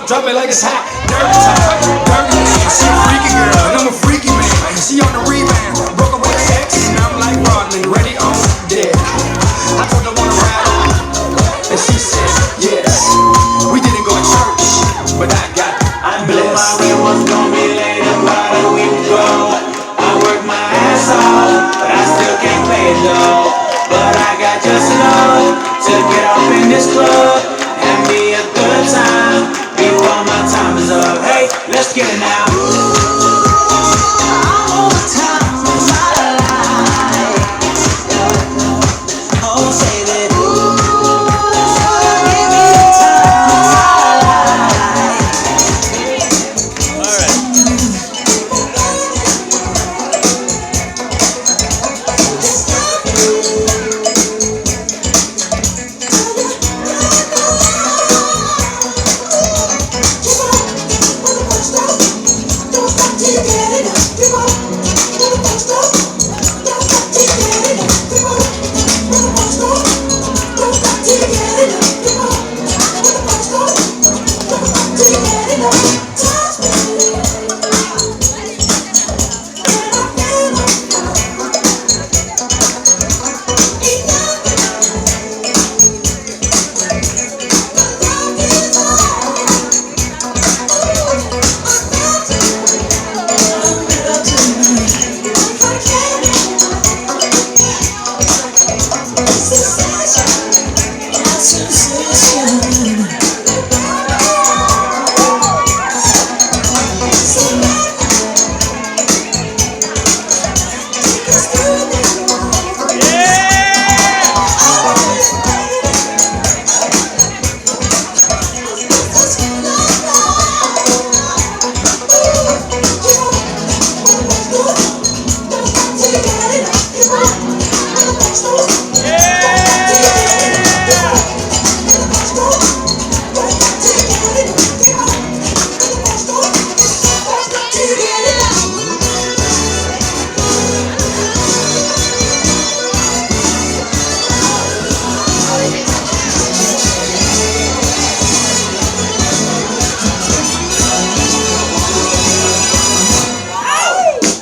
Drop it like it's hot. Dirty talk, dirty man. She a freaky girl, and I'm a freaky man. She on the rebound, broke up with her ex, and I'm like Rodman, ready on dead. I told her wanna ride on, and she said yes. We didn't go to church, but I got I knew my rent was gonna be late about a week ago. I worked my ass off, but I still can't pay it though. But I got just enough to get off in this club and be a good time before my time is up. Hey, let's get it now. All the time of my life. Oh, say that. Give me the time of my life. All right.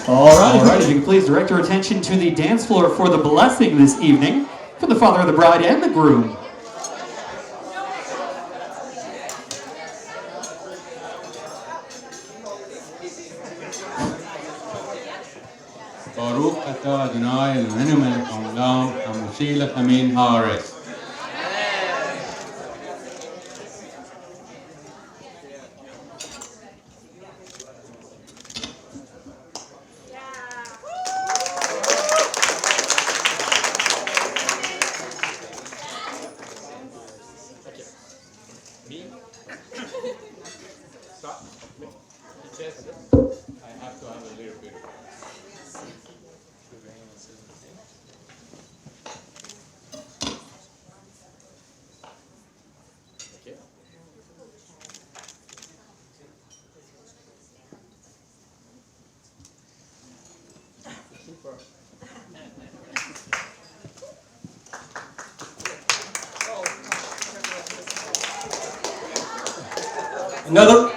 Alright, if you can please direct your attention to the dance floor for the blessing this evening from the father of the bride and the groom. ברוך אתה אדוני אלוהינו מלך העולם המוציא לך מן הארץ. Stop. Just, I have to have a little bit. Okay.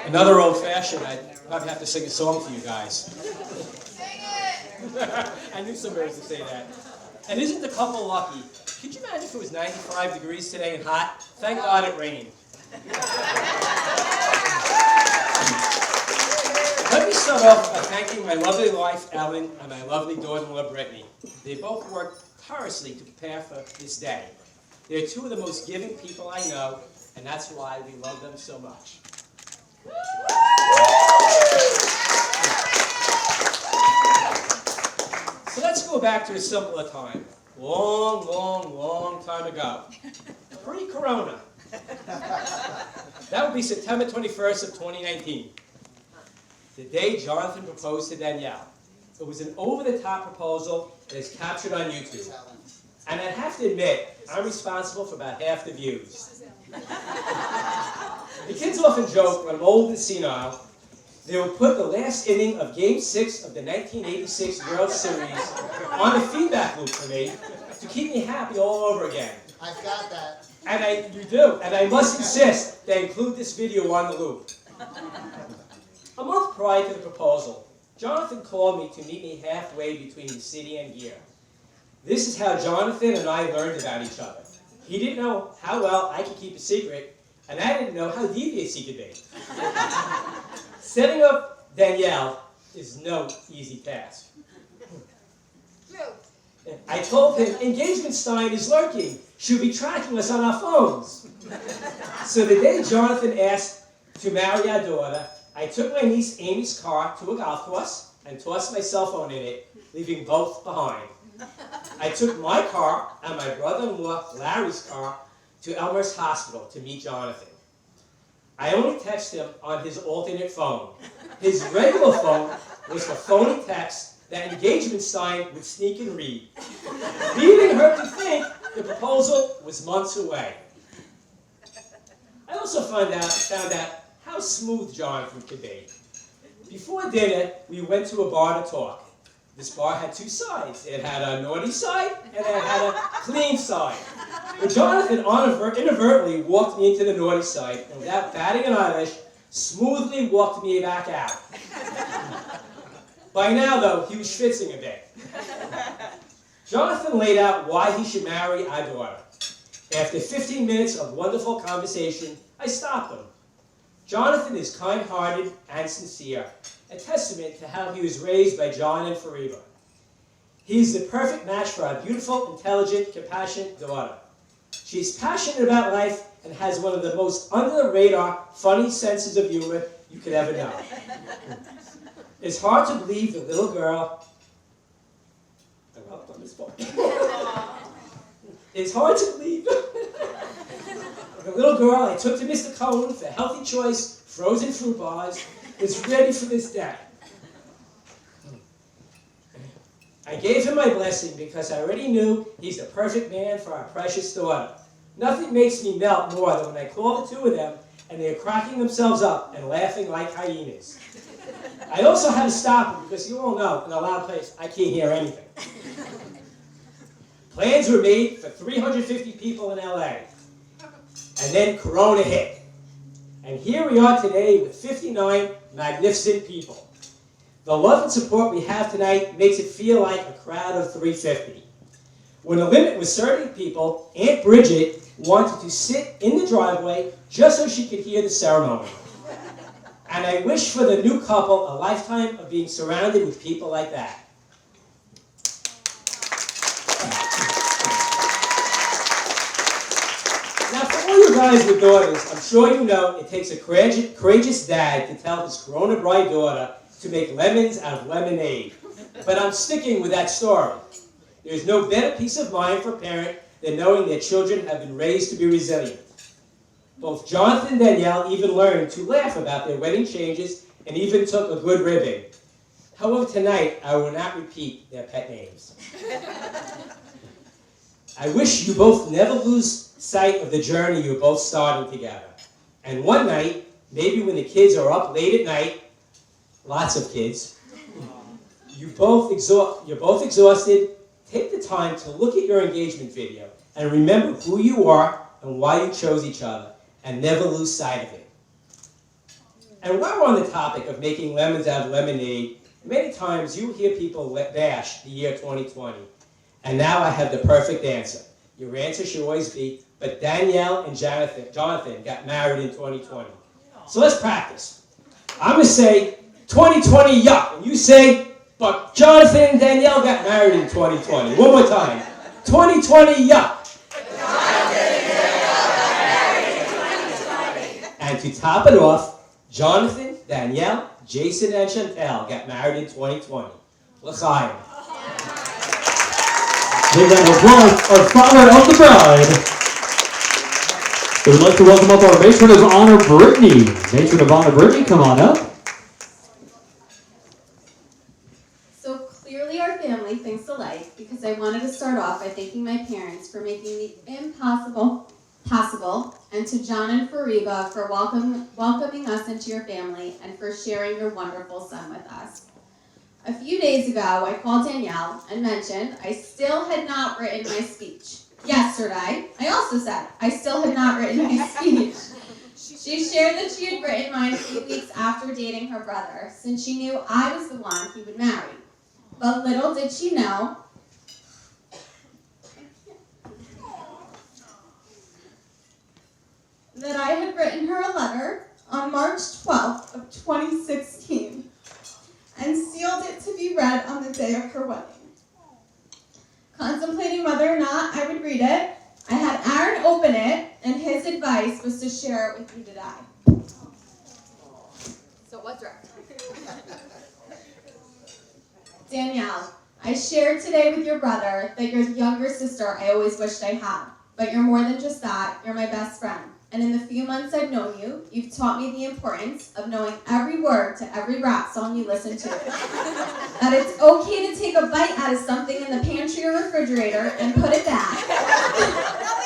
Another old fashioned. I'd probably have to sing a song for you guys. Sing it! I knew somebody was to say that. And isn't the couple lucky? Could you imagine if it was 95 degrees today and hot? Thank God it rained. Let me start off by thanking my lovely wife, Ellen, and my lovely daughter-in-law, Brittany. They both worked tirelessly to prepare for this day. They're two of the most giving people I know, and that's why we love them so much. So let's go back to a simpler time. Long, long, long time ago. Pre-corona. That would be September 21st of 2019. The day Jonathan proposed to Danielle. It was an over-the-top proposal that is captured on YouTube. And I have to admit, I'm responsible for about half the views. The kids often joke when I'm old and senile, they will put the last inning of Game 6 of the 1986 World Series on the feedback loop for me to keep me happy all over again. I've got that. And you do, and I must insist they include this video on the loop. A month prior to the proposal, Jonathan called me to meet me halfway between the city and here. This is how Jonathan and I learned about each other. He didn't know how well I could keep a secret, and I didn't know how devious he could be. Setting up Danielle is no easy task. I told him engagement sign is lurking. She'll be tracking us on our phones. So the day Jonathan asked to marry our daughter, I took my niece Amy's car to a golf course and tossed my cell phone in it, leaving both behind. I took my car and my brother-in-law Larry's car to Elmhurst Hospital to meet Jonathan. I only texted him on his alternate phone. His regular phone was the phony text that engagement sign would sneak and read, leaving her to think the proposal was months away. I also found out how smooth Jonathan could be. Before dinner, we went to a bar to talk. This bar had two sides. It had a naughty side and it had a clean side. But Jonathan inadvertently walked me into the naughty side and without batting an eyelash, smoothly walked me back out. By now, though, he was schwitzing a bit. Jonathan laid out why he should marry our daughter. After 15 minutes of wonderful conversation, I stopped him. Jonathan is kind-hearted and sincere, a testament to how he was raised by John and Fariba. He is the perfect match for our beautiful, intelligent, compassionate daughter. She is passionate about life and has one of the most under-the-radar, funny senses of humor you could ever know. It's hard to believe the little girl... It's hard to believe the little girl I took to Mr. Cohen for Healthy Choice frozen fruit bars is ready for this day. I gave him my blessing because I already knew he's the perfect man for our precious daughter. Nothing makes me melt more than when I call the two of them and they're cracking themselves up and laughing like hyenas. I also had to stop them because you all know, in a loud place, I can't hear anything. Plans were made for 350 people in LA. And then Corona hit. And here we are today with 59 magnificent people. The love and support we have tonight makes it feel like a crowd of 350. When the limit was 30 people, Aunt Bridget wanted to sit in the driveway just so she could hear the ceremony. And I wish for the new couple a lifetime of being surrounded with people like that. guys with daughters, I'm sure you know it takes a courageous dad to tell his Corona bride daughter to make lemons out of lemonade. But I'm sticking with that story. There's no better peace of mind for a parent than knowing their children have been raised to be resilient. Both Jonathan and Danielle even learned to laugh about their wedding changes and even took a good ribbing. However, tonight, I will not repeat their pet names. I wish you both never lose sight of the journey you're both starting together. And one night, maybe when the kids are up late at night, lots of kids, you're both exhausted, take the time to look at your engagement video and remember who you are and why you chose each other, and never lose sight of it. And while we're on the topic of making lemons out of lemonade, many times you hear people bash the year 2020. And now I have the perfect answer. Your answer should always be, but Danielle and Jonathan got married in 2020. So let's practice. I'm going to say 2020 yuck, and you say, but Jonathan and Danielle got married in 2020. One more time. 2020 yuck. And to top it off, Jonathan, Danielle, Jason, and Chantel got married in 2020. L'chaim. Big round of applause, our father of the bride. We would like to welcome up our matron of honor, Brittany. Matron of honor, Brittany, come on up. So clearly our family thinks alike, because I wanted to start off by thanking my parents for making the impossible possible, and to John and Fariba for welcoming us into your family and for sharing your wonderful son with us. A few days ago, I called Danielle and mentioned I still had not written my speech. Yesterday, I also said I still had not written my speech. She shared that she had written mine a few weeks after dating her brother, since she knew I was the one he would marry. But little did she know that I had written her a letter on March 12th of 2016 and sealed it to be read on the day of her wedding. Contemplating whether or not I would read it, I had Aaron open it, and his advice was to share it with you today. So what's right? Danielle, I shared today with your brother that you're the younger sister I always wished I had, but you're more than just that, you're my best friend. And in the few months I've known you, you've taught me the importance of knowing every word to every rap song you listen to. That it's okay to take a bite out of something in the pantry or refrigerator and put it back.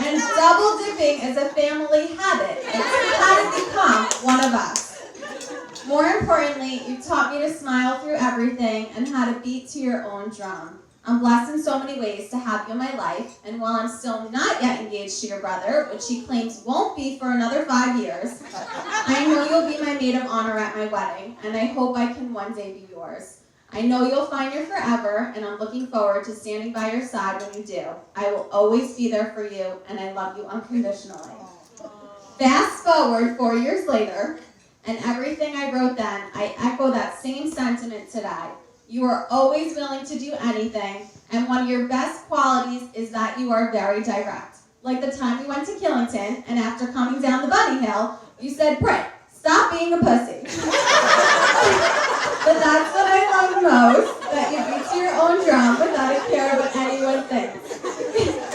And double dipping is a family habit. It's how to become one of us. More importantly, you've taught me to smile through everything and how to beat to your own drum. I'm blessed in so many ways to have you in my life, and while I'm still not yet engaged to your brother, which he claims won't be for another 5 years, I know you'll be my maid of honor at my wedding, and I hope I can one day be yours. I know you'll find your forever, and I'm looking forward to standing by your side when you do. I will always be there for you, and I love you unconditionally. Fast forward 4 years later, and everything I wrote then, I echo that same sentiment today. You are always willing to do anything, and one of your best qualities is that you are very direct. Like the time we went to Killington, and after coming down the bunny hill, you said, Britt, stop being a pussy. But that's what I love most, that you beat to your own drum without a care what anyone thinks.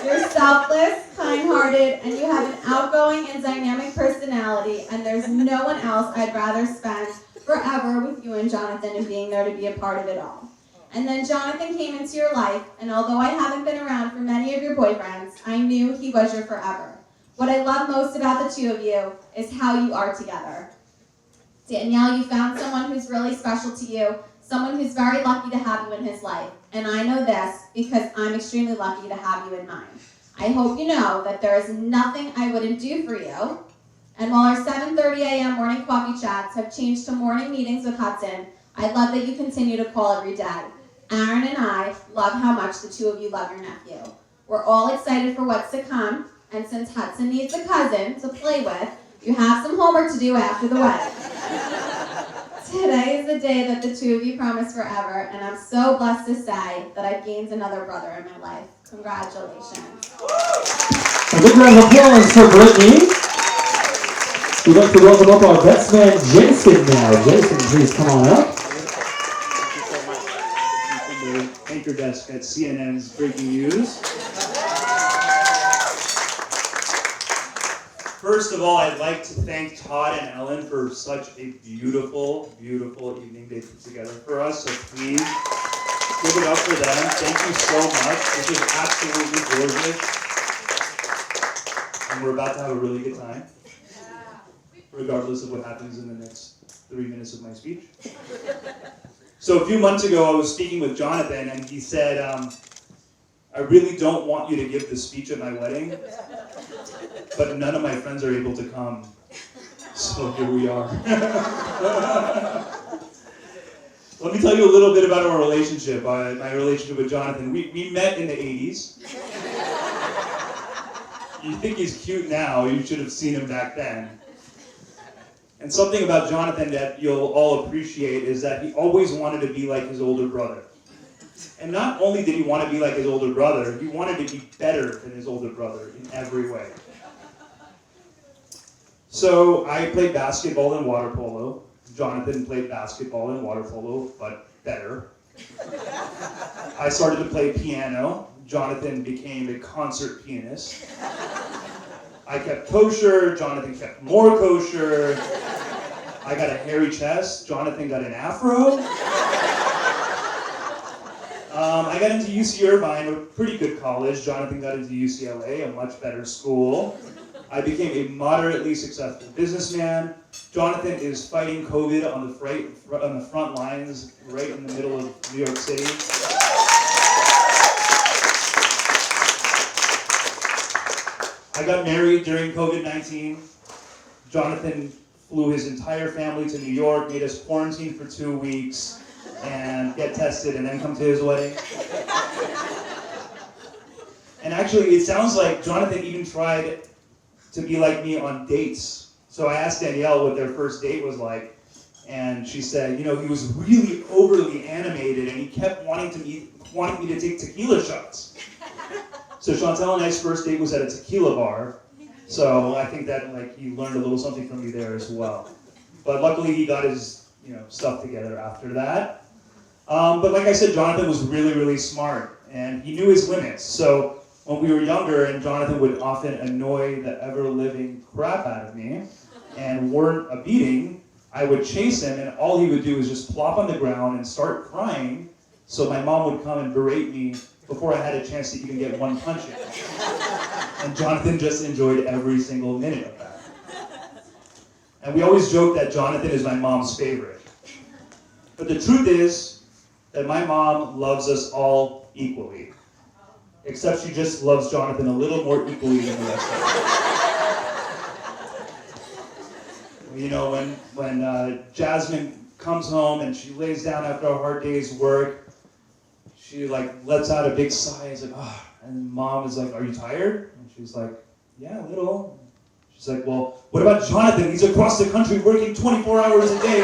You're selfless, kind-hearted, and you have an outgoing and dynamic personality, and there's no one else I'd rather spend forever with you and Jonathan and being there to be a part of it all. And then Jonathan came into your life, and although I haven't been around for many of your boyfriends, I knew he was your forever. What I love most about the two of you is how you are together. Danielle, you found someone who's really special to you, someone who's very lucky to have you in his life. And I know this because I'm extremely lucky to have you in mine. I hope you know that there is nothing I wouldn't do for you. And while our 7:30 a.m. morning coffee chats have changed to morning meetings with Hudson, I love that you continue to call every day. Aaron and I love how much the two of you love your nephew. We're all excited for what's to come, and since Hudson needs a cousin to play with, you have some homework to do after the wedding. Today is the day that the two of you promise forever, and I'm so blessed to say that I've gained another brother in my life. Congratulations. A big round of applause for Brittany. We'd like to welcome up our best man, Jason, now. Jason, please come on up. Anchor desk at CNN's Breaking News. First of all, I'd like to thank Todd and Ellen for such a beautiful, beautiful evening they put together for us. So please give it up for them. Thank you so much. This is absolutely gorgeous. And we're about to have a really good time, regardless of what happens in the next 3 minutes of my speech. So a few months ago, I was speaking with Jonathan, and he said, I really don't want you to give the speech at my wedding, but none of my friends are able to come. So here we are. Let me tell you a little bit about our relationship, my relationship with Jonathan. We met in the 80s. You think he's cute now, you should have seen him back then. And something about Jonathan that you'll all appreciate is that he always wanted to be like his older brother. And not only did he want to be like his older brother, he wanted to be better than his older brother in every way. So I played basketball and water polo. Jonathan played basketball and water polo, but better. I started to play piano. Jonathan became a concert pianist. I kept kosher, Jonathan kept more kosher. I got a hairy chest, Jonathan got an afro. I got into UC Irvine, a pretty good college. Jonathan got into UCLA, a much better school. I became a moderately successful businessman. Jonathan is fighting COVID on the front lines, right in the middle of New York City. I got married during COVID-19. Jonathan flew his entire family to New York, made us quarantine for 2 weeks, and get tested, and then come to his wedding. And actually, it sounds like Jonathan even tried to be like me on dates. So I asked Danielle what their first date was like, and she said, you know, he was really overly animated, and he kept wanting me to take tequila shots. So Chantel and I's first date was at a tequila bar, so I think that he learned a little something from me there as well. But luckily he got his stuff together after that. But like I said, Jonathan was really, really smart, and he knew his limits. So when we were younger, and Jonathan would often annoy the ever-living crap out of me and warrant a beating, I would chase him, and all he would do is just plop on the ground and start crying, so my mom would come and berate me before I had a chance to even get one punch in. And Jonathan just enjoyed every single minute of that. And we always joke that Jonathan is my mom's favorite. But the truth is that my mom loves us all equally. Except she just loves Jonathan a little more equally than the rest of us. You know, when Jasmine comes home and she lays down after a hard day's work, she lets out a big sigh. It's like, oh. And mom is like, are you tired? And she's like, yeah, a little. She's like, well, what about Jonathan? He's across the country working 24 hours a day.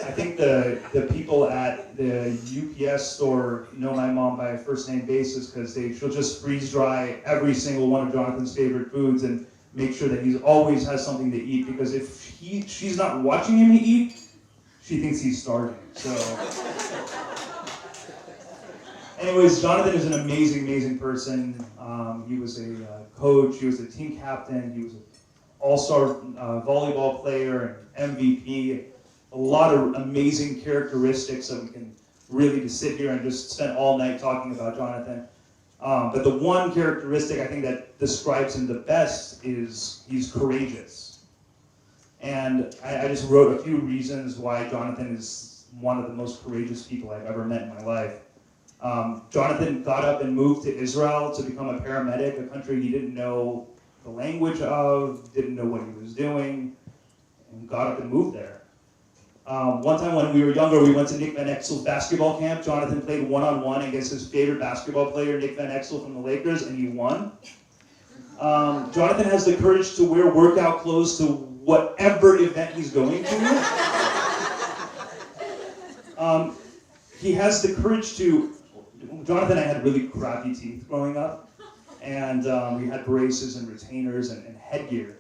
I think the people at the UPS store know my mom by a first name basis because she'll just freeze dry every single one of Jonathan's favorite foods and make sure that he always has something to eat, because if she's not watching him eat, she thinks he's starving. So, anyways, Jonathan is an amazing, amazing person. He was a coach, he was a team captain, he was an all-star volleyball player, and MVP. A lot of amazing characteristics that we can really just sit here and just spend all night talking about Jonathan. But the one characteristic I think that describes him the best is he's courageous. And I just wrote a few reasons why Jonathan is one of the most courageous people I've ever met in my life. Jonathan got up and moved to Israel to become a paramedic, a country he didn't know the language of, didn't know what he was doing, and got up and moved there. One time when we were younger, we went to Nick Van Exel's basketball camp. Jonathan played one-on-one against his favorite basketball player, Nick Van Exel from the Lakers, and he won. Jonathan has the courage to wear workout clothes to whatever event he's going to. He has the courage to... Jonathan and I had really crappy teeth growing up. And we had braces and retainers and headgear.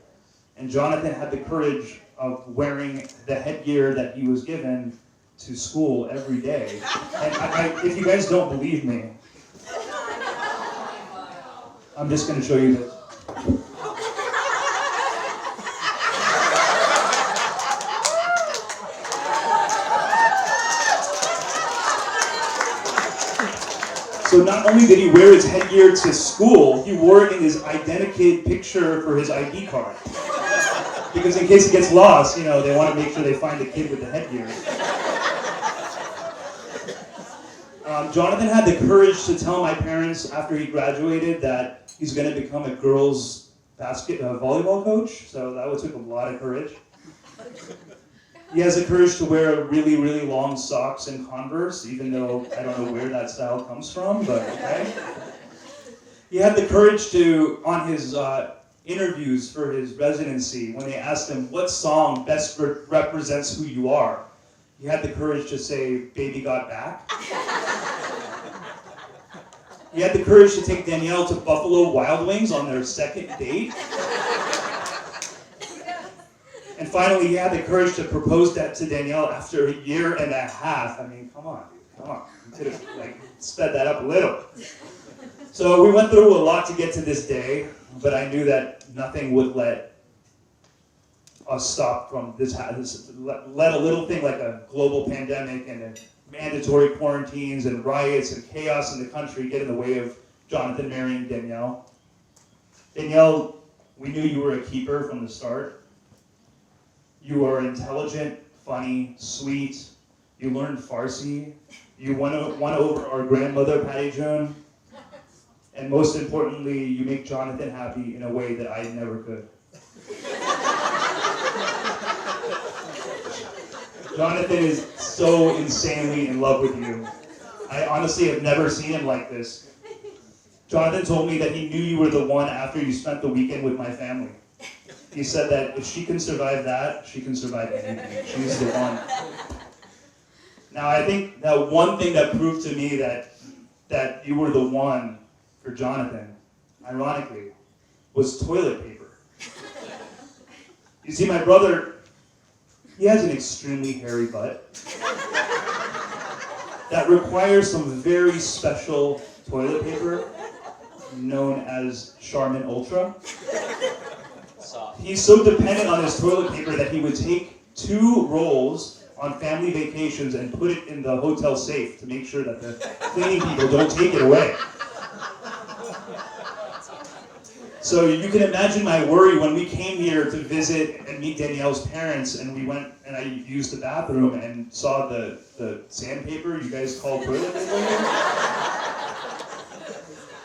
And Jonathan had the courage of wearing the headgear that he was given to school every day. And if you guys don't believe me, I'm just going to show you this. So not only did he wear his headgear to school, he wore it in his identikit picture for his ID card. Because in case it gets lost, you know, they want to make sure they find the kid with the headgear. Jonathan had the courage to tell my parents after he graduated that he's going to become a girls' volleyball coach. So that took a lot of courage. He has the courage to wear really, really long socks and Converse, even though I don't know where that style comes from, but okay. He had the courage to, on his interviews for his residency, when they asked him what song best represents who you are, he had the courage to say, "Baby Got Back." He had the courage to take Danielle to Buffalo Wild Wings on their second date. And finally, he had the courage to propose that to Danielle after a year and a half. I mean, come on. You could have sped that up a little. So we went through a lot to get to this day, but I knew that nothing would let us stop from this. Let a little thing like a global pandemic and mandatory quarantines and riots and chaos in the country get in the way of Jonathan marrying Danielle. Danielle, we knew you were a keeper from the start. You are intelligent, funny, sweet. You learned Farsi. You won over our grandmother, Patty June. And most importantly, you make Jonathan happy in a way that I never could. Jonathan is so insanely in love with you. I honestly have never seen him like this. Jonathan told me that he knew you were the one after you spent the weekend with my family. He said that if she can survive that, she can survive anything. She's the one. Now, I think that one thing that proved to me that you were the one for Jonathan, ironically, was toilet paper. You see, my brother, he has an extremely hairy butt that requires some very special toilet paper known as Charmin Ultra. He's so dependent on his toilet paper that he would take 2 rolls on family vacations and put it in the hotel safe to make sure that the cleaning people don't take it away. So you can imagine my worry when we came here to visit and meet Danielle's parents, and we went and I used the bathroom and saw the sandpaper you guys call toilet paper here.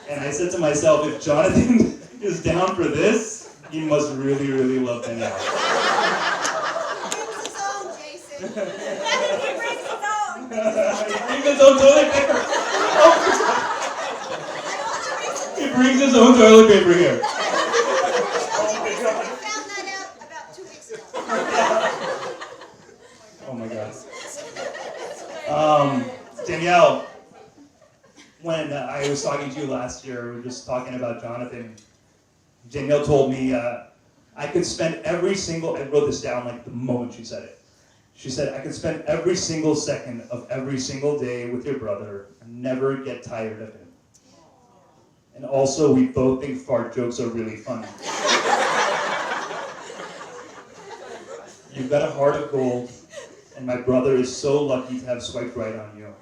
And I said to myself, if Jonathan is down for this, he must really, really love Danielle. He brings his own, Jason. He brings his own. He brings his own toilet paper. He brings his own toilet paper here. I found that out about 2 weeks ago. Oh my God. Danielle, when I was talking to you last year, we were just talking about Jonathan. Danielle told me I could spend I wrote this down like the moment she said it. She said, I could spend every single second of every single day with your brother and never get tired of him. And also, we both think fart jokes are really funny. You've got a heart of gold, and my brother is so lucky to have swiped right on you.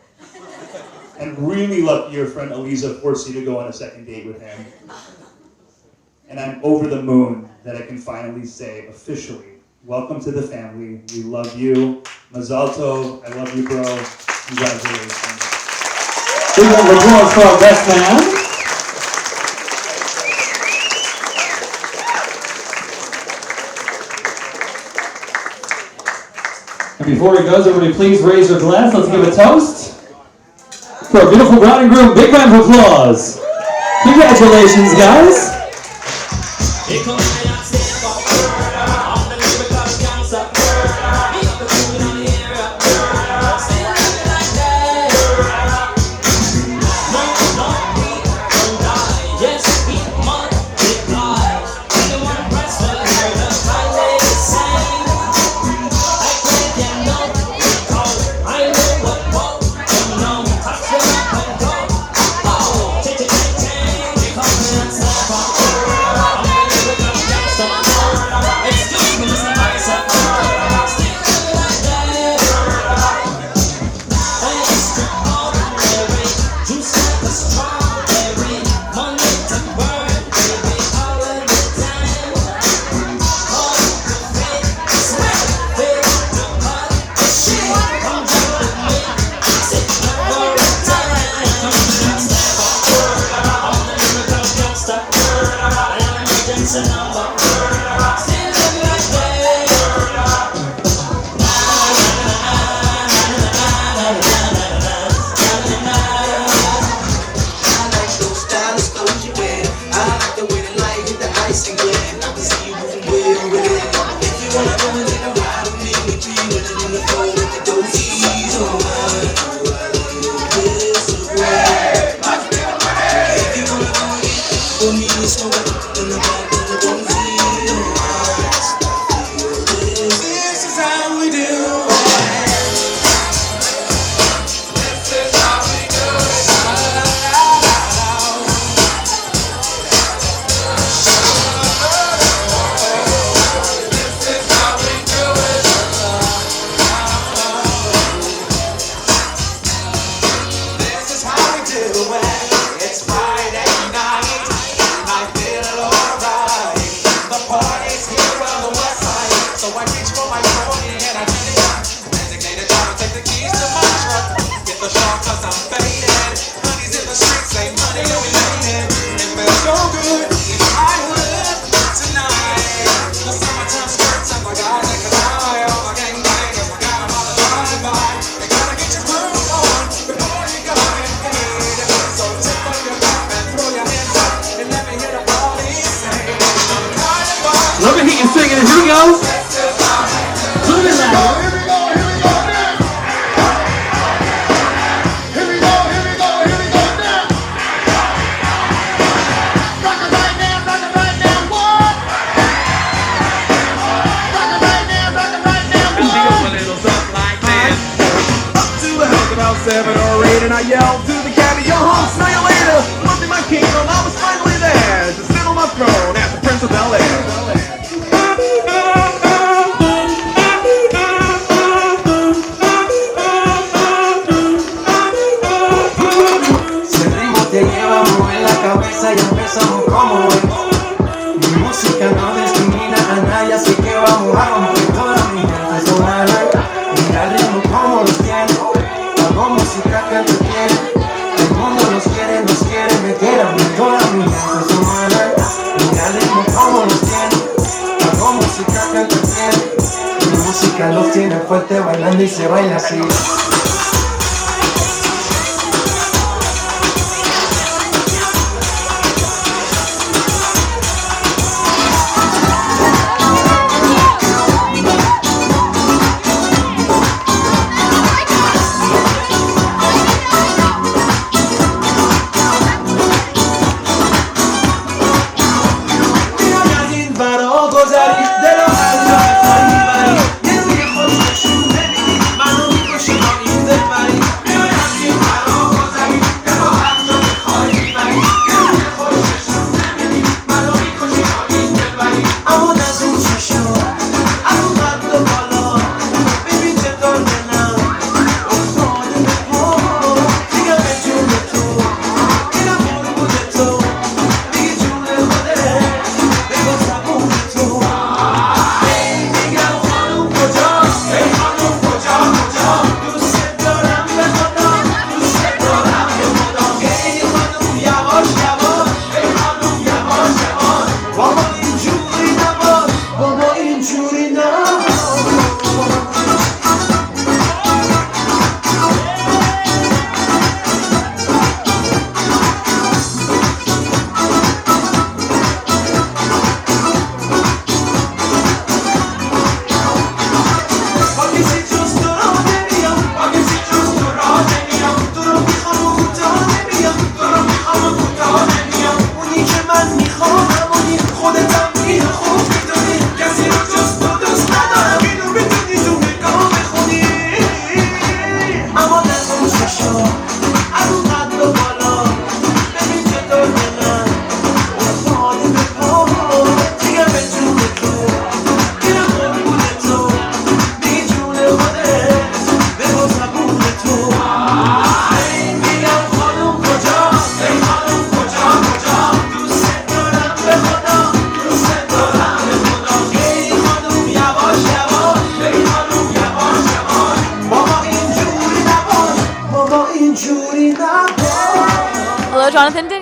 And really lucky your friend Eliza forced you to go on a second date with him. And I'm over the moon that I can finally say, officially, welcome to the family. We love you. Mazal tov. I love you, bro. Congratulations. Big round of applause for our best man. And before he goes, everybody please raise your glass. Let's give a toast for our beautiful bride and groom. Big round of applause. Congratulations, guys. Yes, we Dancing on the floor, singing like that. I like those stylish clothes you wear. I like the way the light hit the ice and glare. I can see you moving well with it. If you wanna go and take a ride with me, we be winning in the floor with the dozies on mine. This is right. If you wanna go and get for me, it's so right in the back of the dozies on mine. This is how we do it. This is how we do it. This is how we do it. It's Friday night, and I feel alright. The party's here on the west side, so I reach for my phone and I turn it on. Designated driver, take the keys to my truck. Get the shot 'cause I'm faded. Honey's in the streets, say money, and we made it. It feels so good. I live tonight. The summertime skirts and the guys that can high. All the gangbangers, I got 'em on the drive-by. You gotta get your groove on before you go and fade. So tip up your cup and throw your hands up and let me hear the party say, I'm carnival. Let me hear you singing. Here we go. Look at that. About 7 or 8 and I yelled to the cabbie, yo home, smell you later. Looked in my kingdom, I was finally there to sit on my throne as the Prince of Bel-Air. Si el ritmo te lleva a mover la cabeza y empezamos como hoy. Mi música no discrimina a nadie, así que vamos a romper toda mi gente sonara. Mira el ritmo como los tiene, hago música que entretiene. El mundo nos quiere meter a mí toda mi gente sonara. Mira el ritmo como los tiene, hago música que entretiene. Mi música los tiene fuerte bailando y se baila así. Mano,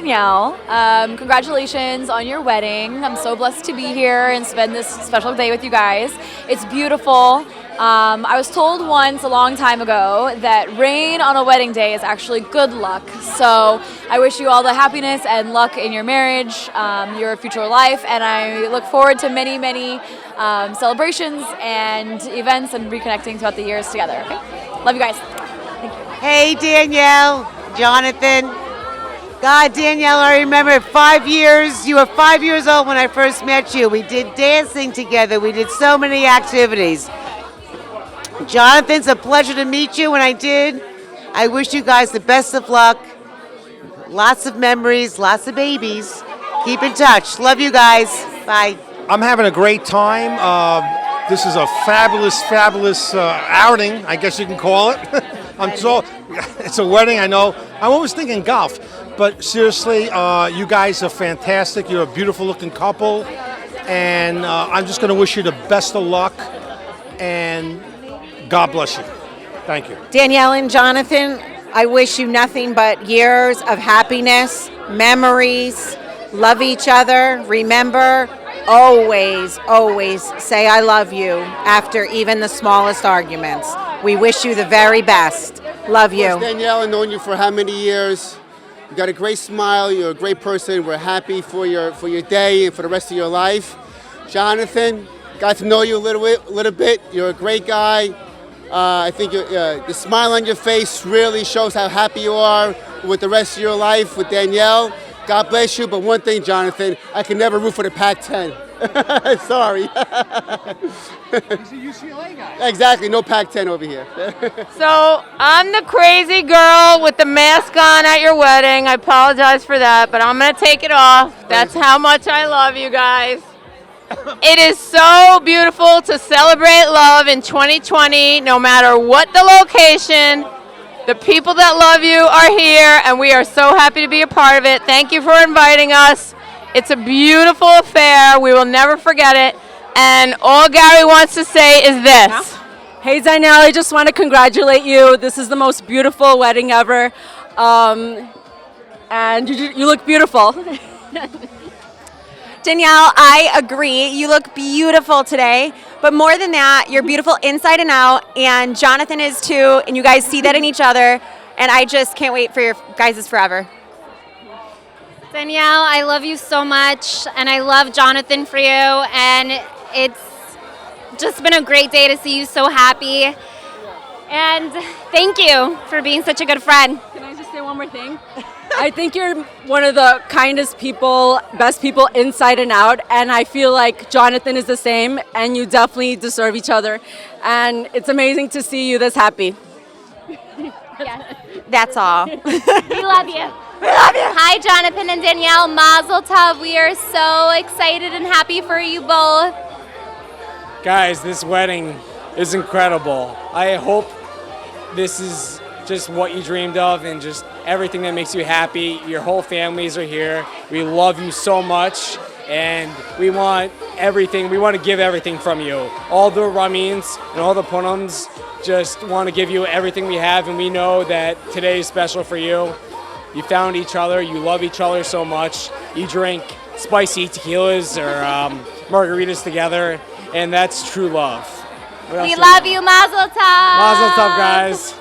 Danielle. Congratulations on your wedding. I'm so blessed to be here and spend this special day with you guys. It's beautiful. I was told once a long time ago that rain on a wedding day is actually good luck. So I wish you all the happiness and luck in your marriage, your future life, and I look forward to many, many celebrations and events and reconnecting throughout the years together. Okay? Love you guys. Thank you. Hey, Danielle, Jonathan. God, Danielle, I remember 5 years. You were 5 years old when I first met you. We did dancing together. We did so many activities. Jonathan, it's a pleasure to meet you when I did. I wish you guys the best of luck. Lots of memories, lots of babies. Keep in touch. Love you guys. Bye. I'm having a great time. This is a fabulous outing, I guess you can call it. It's a wedding, I know. I'm always thinking golf, but seriously, you guys are fantastic. You're a beautiful looking couple, and I'm just going to wish you the best of luck, and God bless you. Thank you. Danielle and Jonathan, I wish you nothing but years of happiness, memories, love each other. Remember, always say I love you after even the smallest arguments. We wish you the very best. Love you. Of course, Danielle, I've known you for how many years? You got a great smile. You're a great person. We're happy for your day and for the rest of your life. Jonathan, got to know you a little bit. You're a great guy. I think the smile on your face really shows how happy you are with the rest of your life with Danielle. God bless you. But one thing, Jonathan, I can never root for the Pac-10. Sorry. He's a UCLA guy. Exactly. No Pac-10 over here. So I'm the crazy girl with the mask on at your wedding. I apologize for that, but I'm going to take it off. That's how much I love you guys. It is so beautiful to celebrate love in 2020, no matter what the location. The people that love you are here, and we are so happy to be a part of it. Thank you for inviting us. It's a beautiful affair. We will never forget it. And all Gary wants to say is this. Hey, Danielle, I just want to congratulate you. This is the most beautiful wedding ever. And you look beautiful. Danielle, I agree. You look beautiful today. But more than that, you're beautiful inside and out. And Jonathan is too. And you guys see that in each other. And I just can't wait for your guys' forever. Danielle, I love you so much. And I love Jonathan for you. And it's just been a great day to see you so happy. And thank you for being such a good friend. Can I just say one more thing? I think you're one of the kindest people, best people inside and out, and I feel like Jonathan is the same, and you definitely deserve each other, and it's amazing to see you this happy. That's all. We love you. We love you. Hi, Jonathan and Danielle. Mazel tov. We are so excited and happy for you both. Guys, this wedding is incredible. I hope this is just what you dreamed of and just everything that makes you happy. Your whole families are here. We love you so much, and we want everything. We want to give everything from you. All the Ramins and all the Punams just want to give you everything we have, and we know that today is special for you. You found each other. You love each other so much. You drink spicy tequilas or margaritas together, and that's true love. We love you. Mazel tov. Mazel tov, guys.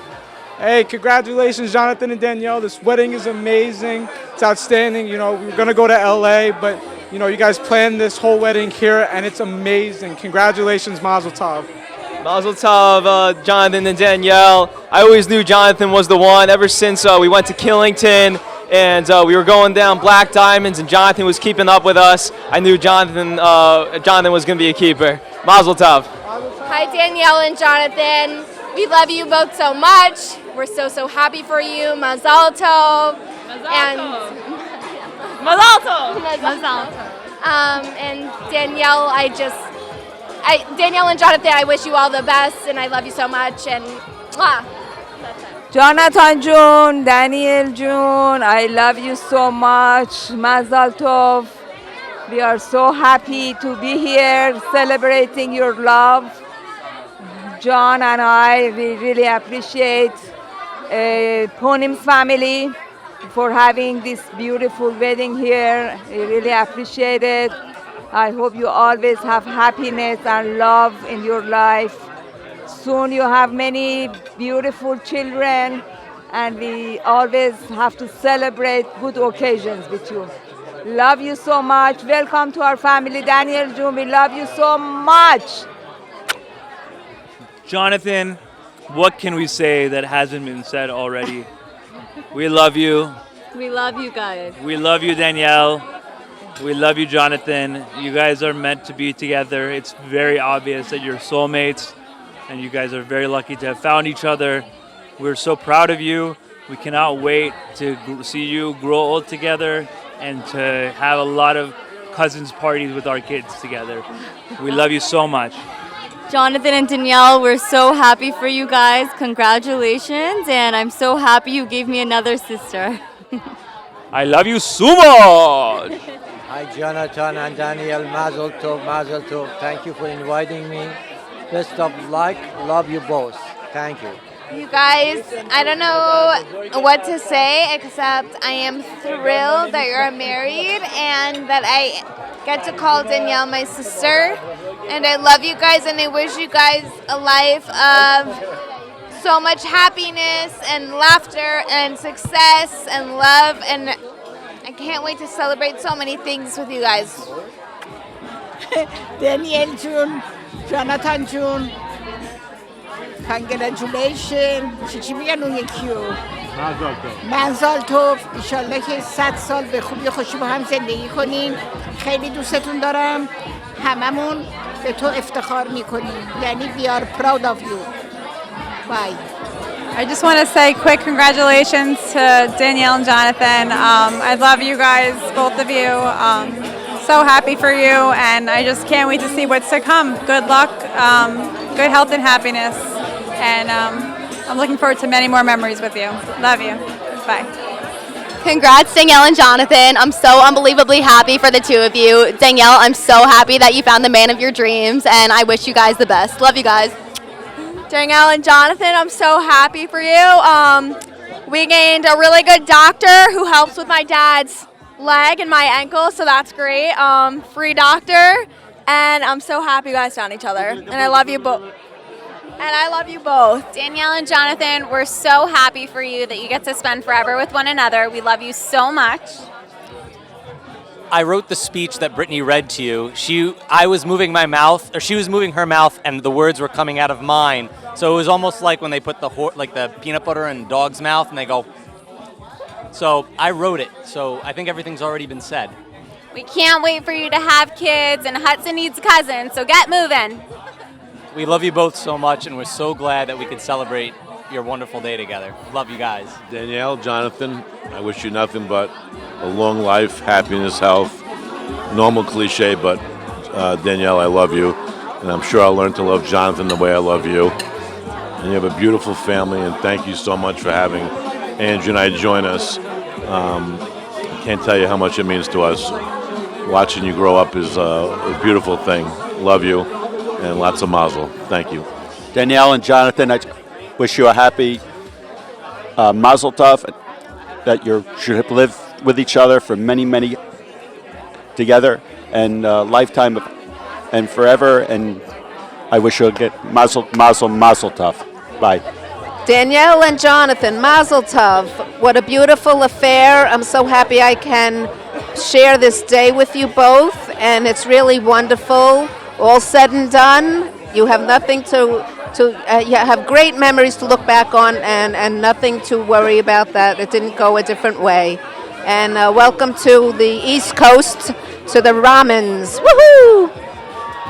Hey, congratulations, Jonathan and Danielle. This wedding is amazing. It's outstanding. You know, we're going to go to LA, but, you know, you guys planned this whole wedding here, and it's amazing. Congratulations, Mazel tov. Mazel tov, Jonathan and Danielle. I always knew Jonathan was the one ever since we went to Killington, and we were going down Black Diamonds, and Jonathan was keeping up with us. I knew Jonathan was going to be a keeper. Mazel tov. Hi, Danielle and Jonathan. We love you both so much. We're so happy for you. Mazal tov. Mazal tov. And Danielle, Danielle and Jonathan, I wish you all the best, and I love you so much. And mwah. Jonathan June, Daniel June, I love you so much. Mazal tov. We are so happy to be here celebrating your love. John and I, we really appreciate Ponim's family. for having this beautiful wedding here. I really appreciate it. I hope you always have happiness and love in your life. Soon you have many beautiful children, and we always have to celebrate good occasions with you. Love you so much. Welcome to our family, Daniel June. We love you so much. Jonathan, what can we say that hasn't been said already? We love you. We love you guys. We love you, Danielle. We love you, Jonathan. You guys are meant to be together. It's very obvious that you're soulmates, and you guys are very lucky to have found each other. We're so proud of you. We cannot wait to see you grow old together and to have a lot of cousins parties with our kids together. We love you so much. Jonathan and Danielle, we're so happy for you guys. Congratulations, and I'm so happy you gave me another sister. I love you so much. Hi, Jonathan and Danielle. Mazel tov, mazel tov. Thank you for inviting me. Best of luck. Love you both. Thank you. You guys, I don't know what to say except I am thrilled that you're married and that I get to call Danielle my sister. And I love you guys and I wish you guys a life of so much happiness and laughter and success and love, and I can't wait to celebrate so many things with you guys. Daniel June, Jonathan June, congratulations. چی میگن اون یکیو؟ منزال توف. ایشالله که 100 سال به خوبی خوشی با هم زندگی کنین. خیلی دوستتون دارم. هممون به تو افتخار میکنیم. یعنی we are proud of you. Bye. I just want to say quick congratulations to Danielle and Jonathan. I love you guys, both of you. So happy for you, and I just can't wait to see what's to come. Good luck, good health and happiness, and I'm looking forward to many more memories with you. Love you. Bye. Congrats, Danielle and Jonathan. I'm so unbelievably happy for the two of you. Danielle, I'm so happy that you found the man of your dreams, and I wish you guys the best. Love you guys. Danielle and Jonathan, I'm so happy for you. We gained a really good doctor who helps with my dad's leg and my ankle, so that's great. Free doctor, and I'm so happy you guys found each other. And I love you both. And I love you both. Danielle and Jonathan, we're so happy for you that you get to spend forever with one another. We love you so much. I wrote the speech that Brittany read to you. I was moving my mouth, or she was moving her mouth, and the words were coming out of mine. So it was almost like when they put the peanut butter in a dog's mouth, and they go. So I wrote it. So I think everything's already been said. We can't wait for you to have kids, and Hudson needs cousins, so get moving. We love you both so much, and we're so glad that we could celebrate your wonderful day together. Love you guys. Danielle, Jonathan, I wish you nothing but a long life, happiness, health. Normal cliche, but Danielle, I love you. And I'm sure I'll learn to love Jonathan the way I love you. And you have a beautiful family, and thank you so much for having Andrew and I join us. I can't tell you how much it means to us. Watching you grow up is a beautiful thing. Love you, and lots of mazel. Thank you. Danielle and Jonathan, I wish you a happy mazel tov, that you should live with each other for many, many together, and lifetime and forever. And I wish you a good mazel tov. Bye. Danielle and Jonathan, mazel tov. What a beautiful affair. I'm so happy I can share this day with you both, and it's really wonderful. All said and done, you have nothing you have great memories to look back on, and nothing to worry about that. It didn't go a different way. And welcome to the East Coast, to the Ramins. Woohoo!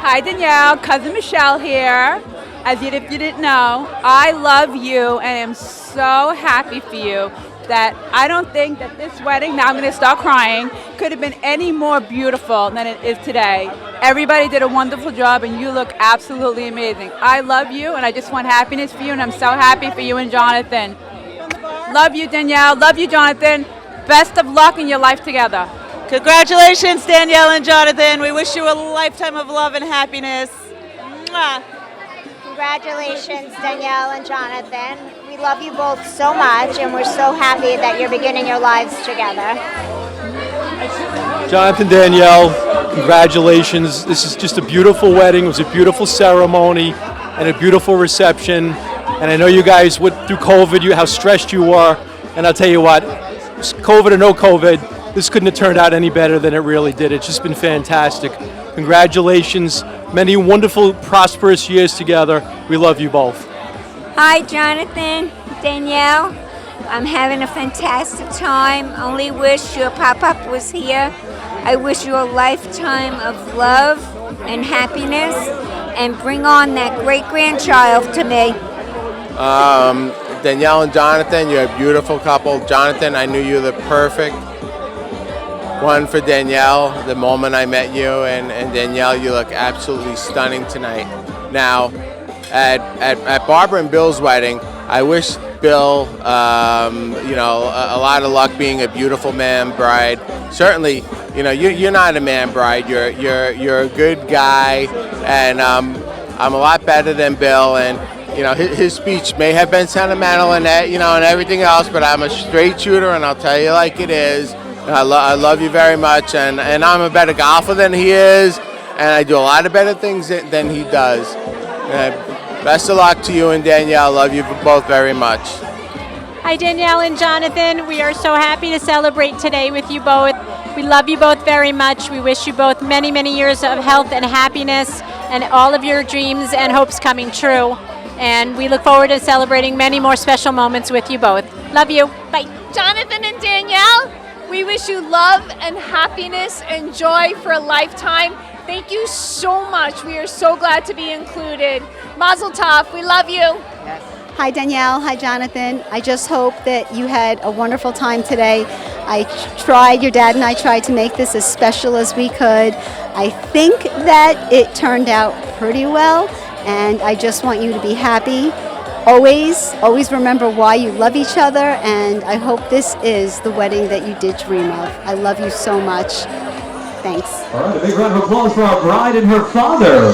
Hi Danielle, cousin Michelle here. If you didn't know, I love you and am so happy for you that I don't think that this wedding, now I'm going to start crying, could have been any more beautiful than it is today. Everybody did a wonderful job and you look absolutely amazing. I love you and I just want happiness for you, and I'm so happy for you and Jonathan. Love you, Danielle. Love you, Jonathan. Best of luck in your life together. Congratulations, Danielle and Jonathan. We wish you a lifetime of love and happiness. Mwah. Congratulations, Danielle and Jonathan. We love you both so much, and we're so happy that you're beginning your lives together. Jonathan, Danielle, congratulations. This is just a beautiful wedding. It was a beautiful ceremony and a beautiful reception. And I know you guys went through COVID, how stressed you were. And I'll tell you what, COVID or no COVID, this couldn't have turned out any better than it really did. It's just been fantastic. Congratulations. Many wonderful, prosperous years together. We love you both. Hi, Jonathan, Danielle. I'm having a fantastic time. Only wish your pop-up was here. I wish you a lifetime of love and happiness, and bring on that great-grandchild to me. Danielle and Jonathan, you're a beautiful couple. Jonathan, I knew you were the perfect one for Danielle the moment I met you, and Danielle, you look absolutely stunning tonight. Now, at Barbara and Bill's wedding, I wish Bill, a lot of luck being a beautiful man bride. Certainly, you're not a man bride. You're a good guy, and I'm a lot better than Bill. And his speech may have been sentimental and and everything else, but I'm a straight shooter, and I'll tell you like it is. And I love you very much, and I'm a better golfer than he is, and I do a lot of better things than he does. Best of luck to you and Danielle. Love you both very much. Hi, Danielle and Jonathan. We are so happy to celebrate today with you both. We love you both very much. We wish you both many, many years of health and happiness, and all of your dreams and hopes coming true. And we look forward to celebrating many more special moments with you both. Love you. Bye. Jonathan and Danielle, we wish you love and happiness and joy for a lifetime. Thank you so much. We are so glad to be included. Mazel tov. We love you. Hi, Danielle. Hi, Jonathan. I just hope that you had a wonderful time today. Your dad and I tried to make this as special as we could. I think that it turned out pretty well, and I just want you to be happy. Always remember why you love each other, and I hope this is the wedding that you did dream of. I love you so much. Thanks. All right, a big round of applause for our bride and her father.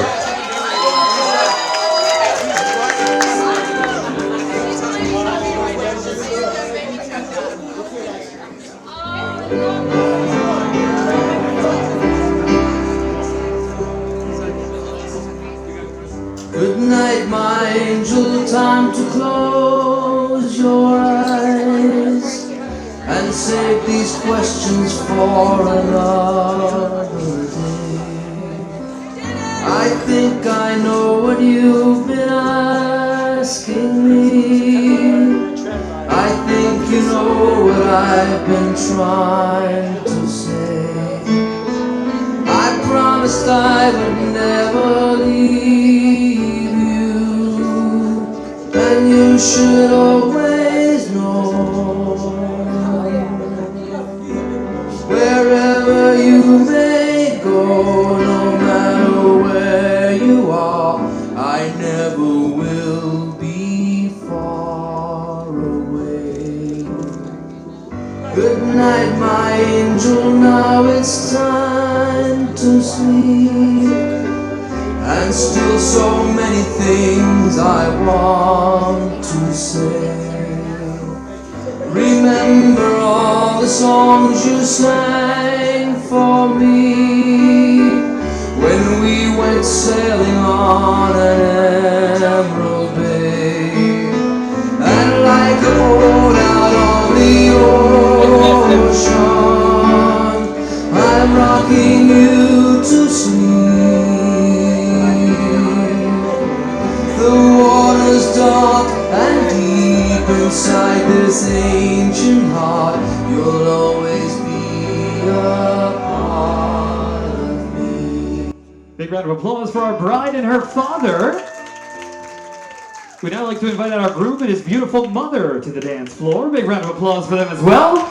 Good night, my angel, time to close your eyes and save these questions for another day. I think I know what you've been asking me. I think you know what I've been trying to say. I promised I would never leave you, and you should always know. Wherever you may go, no matter where you are, I never will be far away. Good night, my angel, now it's time to sleep, and still so many things I want to say. Remember all the songs you sang for me when we went sailing on an emerald bay. And like a boat out on the ocean, I'm rocking you to sleep. The water's dark and deep inside this ancient heart. You'll always be a part of me. Big round of applause for our bride and her father. We'd now like to invite our groom and his beautiful mother to the dance floor. Big round of applause for them as well.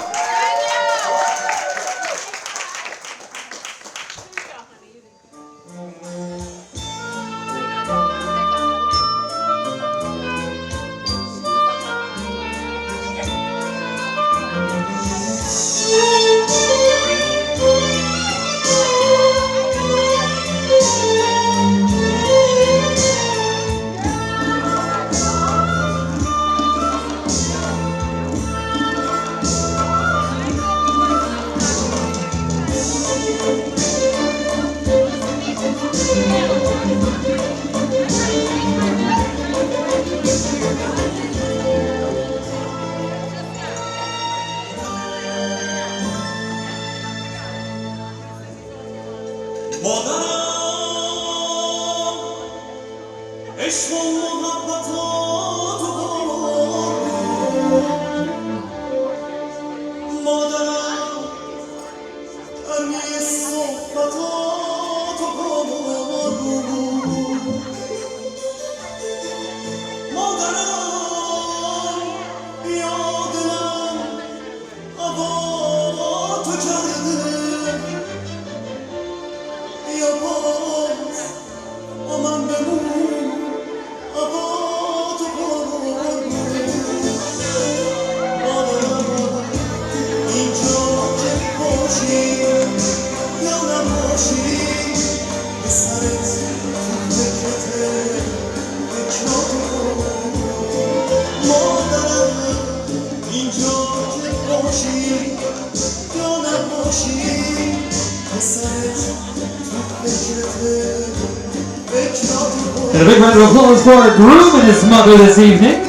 And a big round of applause for our groom and his mother this evening.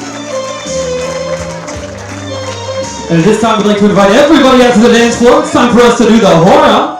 And at this time, we'd like to invite everybody out to the dance floor. It's time for us to do the hora.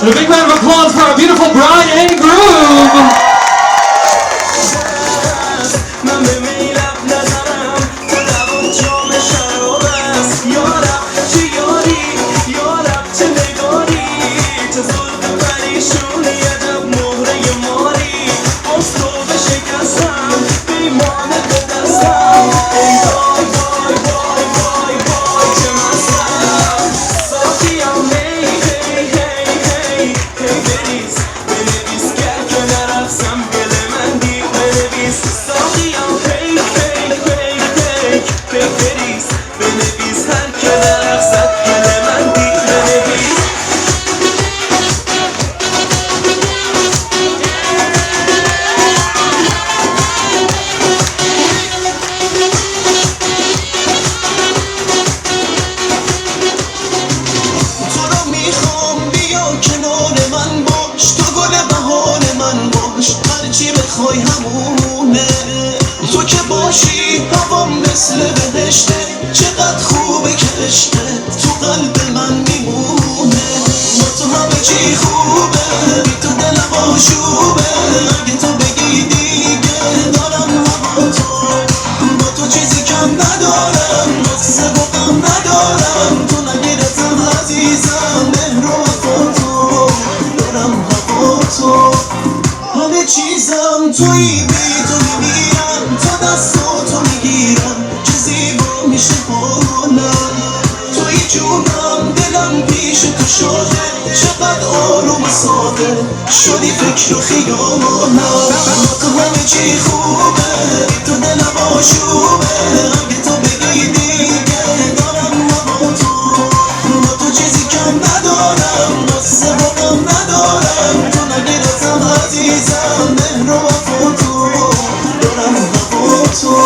And a big round of applause for our beautiful bride and groom. Hey, hey, hey, hey, ladies, beni biz gel kenara. توی بی تو میمیرم تا دستاتو میگیرم چه زیبا میشه حالم توی جونم دلم پیش تو شده چقدر آروم و ساده شدی فکر و خیالم تو همه چی خوبه تو دلم آشوبه اگه تو بگی دیگه دارم با تو چیزی کم ندارم نسه با ندارم تو نگیرتم عزیزم مهر و وفا تو دارم با تو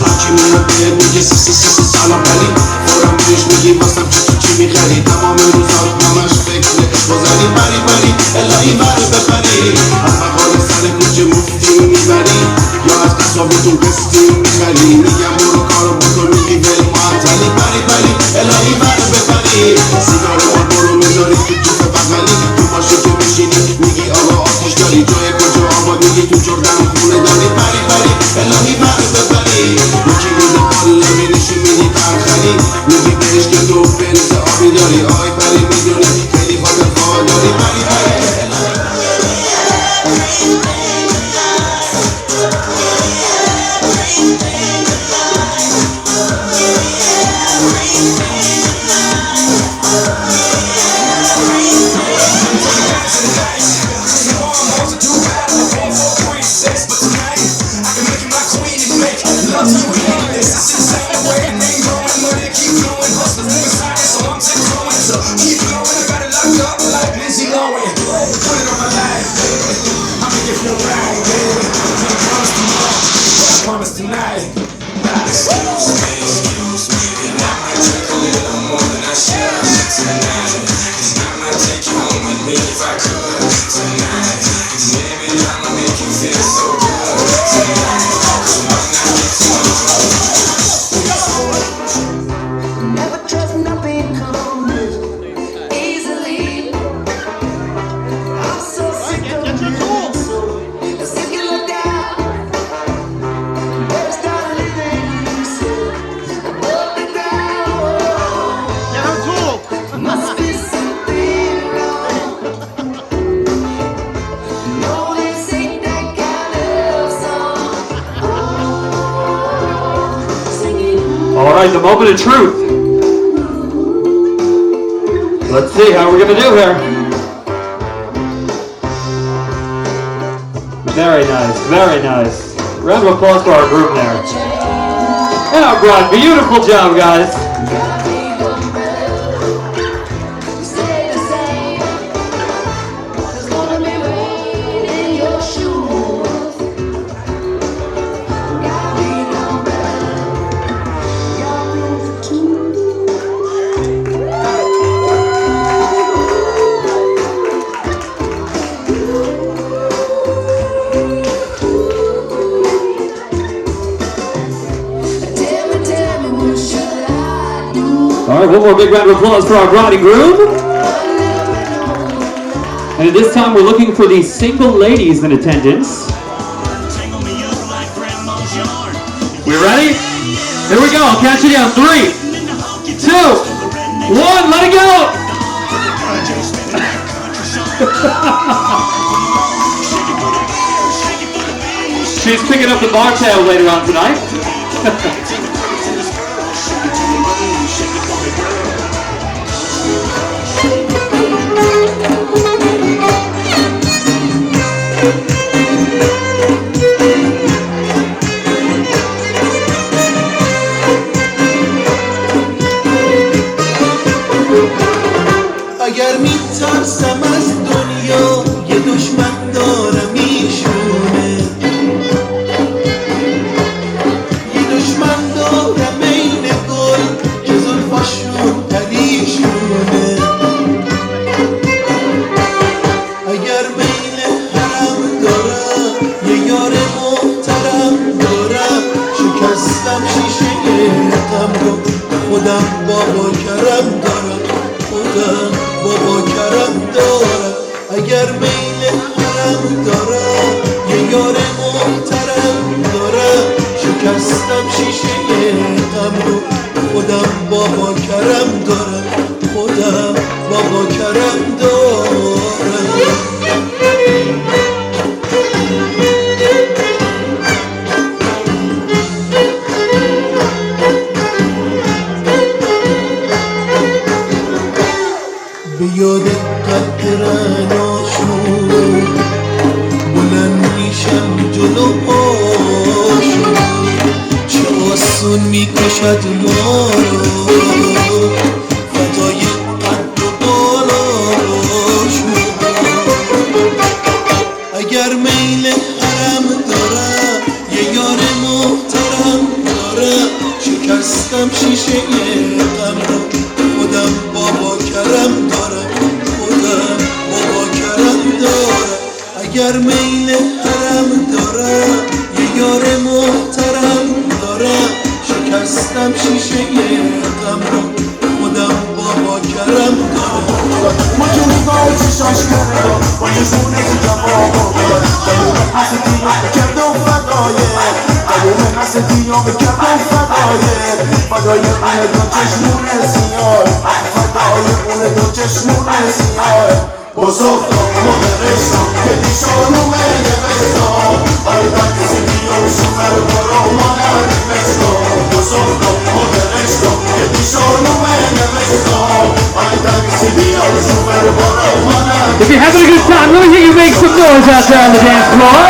هرکی میره بهت میگه سی سلام ولی فورم بهش میگی واسم چی میخری تمام روزا همش فکر گذری بری الهی بری ببری از مقال سر کوچه مفتی میبری یا از قصابتون قسطی میخری میگم برو کارو بکن میگی ول معطلی بری الهی بری ببری سیگار برو میذاری تو جوف بغلی تو باشه که بشینی میگی آقا آتیش داری جای کجا آباد میگی تو جردن خونه داری بری الهی بری ببری یکی میده بالا بینشی میدی ترخلی میگی بهش که تو بنز آبی داری آی بری میدونی خیلی خاطر خواه داری بری Promise tonight. Excuse me, and I might drink a little more than I should tonight. And I might take you home with me if I could tonight. Maybe I'ma make you feel so good tonight. So why not get to know? Never trust nothing comes easily. I'm so sick of this. If you look down. Must be something wrong. No, this ain't that kind of song. Singing. All right, the moment of truth. Let's see how we're gonna do here. Very nice, very nice. Round of applause for our group there. And our bride, beautiful job, guys. All right, one more big round of applause for our bride and groom. And at this time, we're looking for the single ladies in attendance. We ready? Here we go. I'll count you down. 3, 2, 1. Let it go. She's picking up the bar tab later on tonight. اگر میترسم از دنیا یه دشمن دارم ایشونه یه دشمن دارم این گل که زلفاشون پریشونه اگر میل حرم دارم یه یار محترم دارم شکستم شیشه غم رو خودم بابا کرم دارم خودم بابا کرم دارم اگر میل حرم دارم یه یار محترم دارم شکستم شیشه غم رو خودم بابا کرم باشد ما رو فدای قد و بالاشون. اگر میل حرم دارم یه یار محترم دارم شکستم شیشه غم رو خودم بابا کرم دارم خودم بابا کرم دارم. اگر میل حرم دارم یه یار محترم دارم شکستم شیشه غم رو خودم بابا کرم دارم. ما که نگاه چشاش کرده با یه زونه تو جواب دلوم حسدی و کرده و فدایه دلوم حسدی و کرده و فدایه فدای اون دو چشمون سیاه فدای اون دو چشمون سیاه بزرگ مدرسم که دیشانومه نوستم آیدا کسی بیوشومه برو مانم نوستم بزرگ مدرسم که دیشانومه نوستم آیدا کسی بیوشومه برو مانم. If you're having a good time, let me hear you make some noise out there on the dance floor.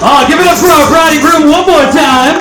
Oh, give it up for our bride and groom one more time.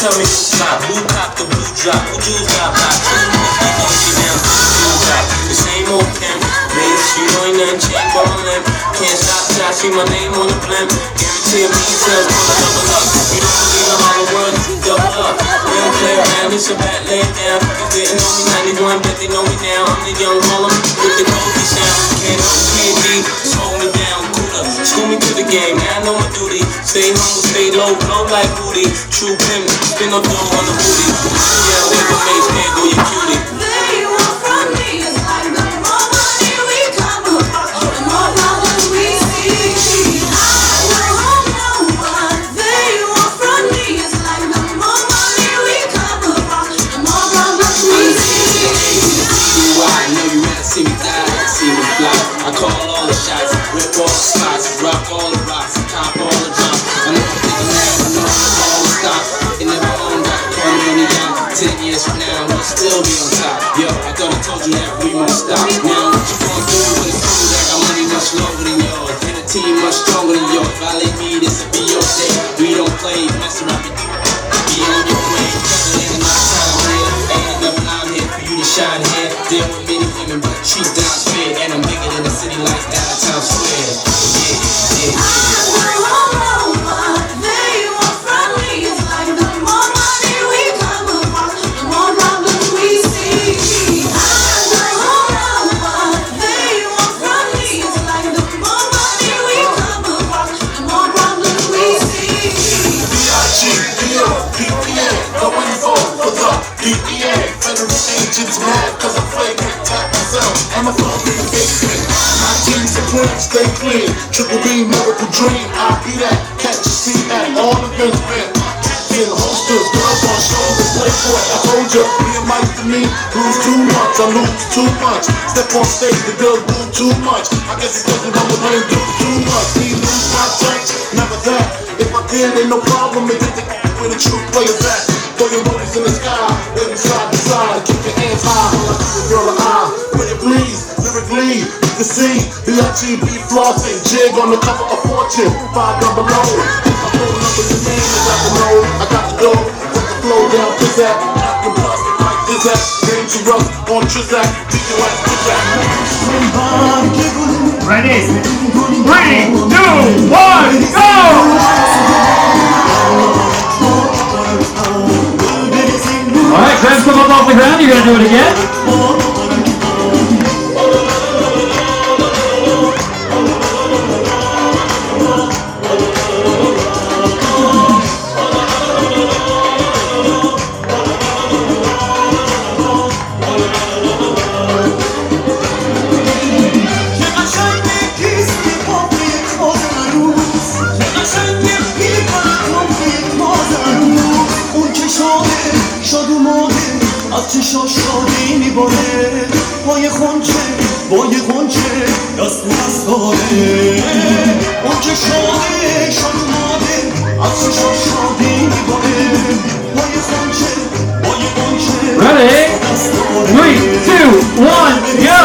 Tell me stop, who copped the blue drop, who jewels got popped, she down to the blue drop, the same old pimp, bitch, you know ain't nothing changed on my limp, can't stop till I see my name on the blimp, guarantee me sales for the double up, you don't believe in all the world, you double up, we don't play around, it's a bat laid down, you didn't know me 91, bet they know me now, I'm the young Harlem with the Kobe sound, can't be, just hold me down, cooler, school me to the game, now I know my duty, stay humble, stay low, blow like booty, true pimp, spin no dough on the booty, yeah, we gon' make stand go, you cutie. They want from me, it's like the more money we come across, the more problems we see. I don't know what they want from me, it's like the more money we come across, the more problems we see. I know you still be on top. Yo, I thought I told you that we won't stop. Now what you gonna do with a crew that got money much longer than yours, and a team much stronger than yours? Violate me, this'll be your day. We don't play, mess around, be on your way. Ain't enough time here, ain't enough I'm here for you to shine here. Deal with many women, but treat down fair, and I'm bigger than a city like downtown square. Yeah, yeah, Agents mad cause I'm flagrant, tap myself, I'm a phone in the basement. My team supreme, stay clean, triple B, miracle dream, I'll be that, catch a seat at all events, man. In holsters, girls on shoulders, playboy, I told ya, being Mike to me, lose too much, I lose too much. Step on stage, the girls move too much, I guess it's cause I'm the rain, do too much. Me lose my touch, never that, if I did, ain't no problem, it did where the true players at. Throw your money's in the sky, waving side to side, keep your hands high, like a girl of eye. When it bleeds, lyrically, you can see B.I.G.B. flossing, jig on the cover of Fortune, 5 down below. If my phone number, your name is out the know. I got the dough, put the flow down, pizzazz, acting plastic like Dizzack, dangerous on Trizzack, beat your ass, Dizzack. Ready? 3, 2, 1, go! Alright, grab some up off the ground, you're gonna do it again. شادی میباره وای خونچه دست دست داره اون که شاده شاد اومده از چشا شادی میباره وای خونچه Ready? 3, 2, 1, go!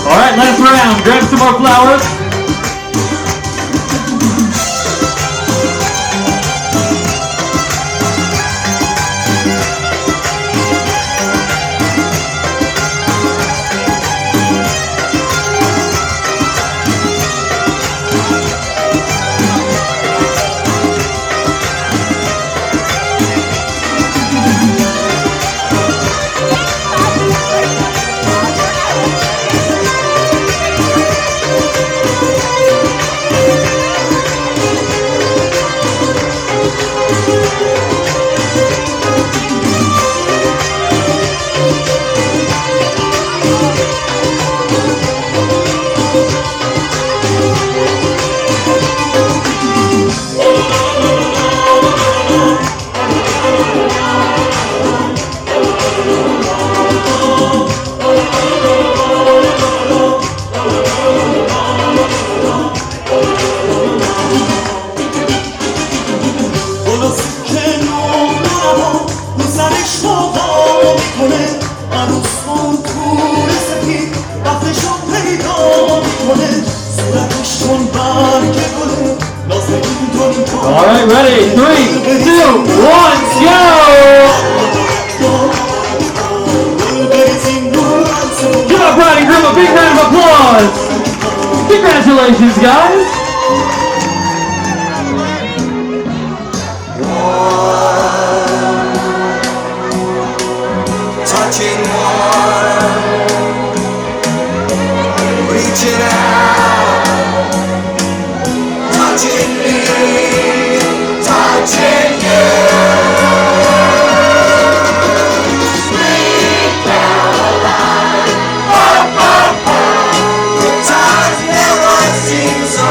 Alright, last round. Grab some more flowers. Alright, ready? 3, 2, 1, go! Give up, bride and groom, a big round of applause! Congratulations, guys! Touching one, reaching out, touching me, touching you. Sweet Caroline, oh, oh, oh. The times never seem so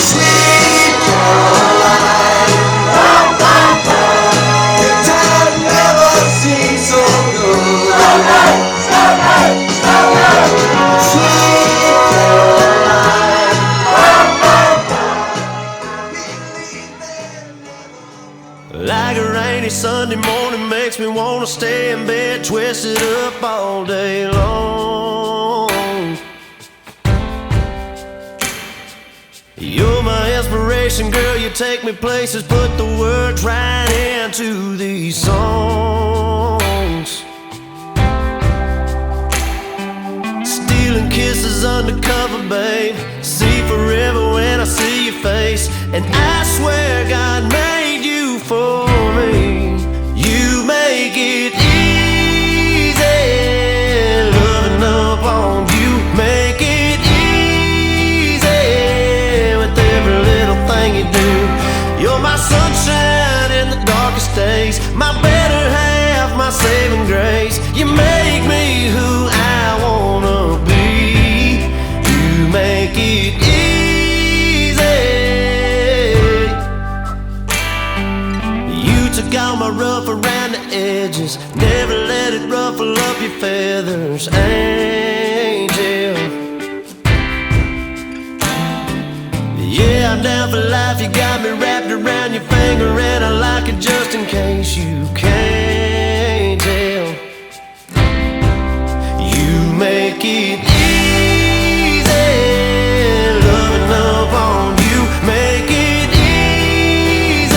Sweet Caroline, the time never seems so good. Sweet Caroline. Like a rainy Sunday morning makes me wanna stay in bed, twisted up all day long. You're my inspiration, girl, you take me places, put the words right into these songs. Stealing kisses undercover, babe, see forever when I see your face. And I swear God made you for me. You make it easy, loving up on you. Make it easy with every little thing you do. You're my sunshine in the darkest days, my better half, my saving grace. You make me who I wanna be. You make it easy. You took all my rough around the edges, never let it ruffle up your feathers, angel. Yeah, I'm down for life, you got me wrapped around your finger, and I like it just in case you can't tell. You make it easy, loving up on you. Make it easy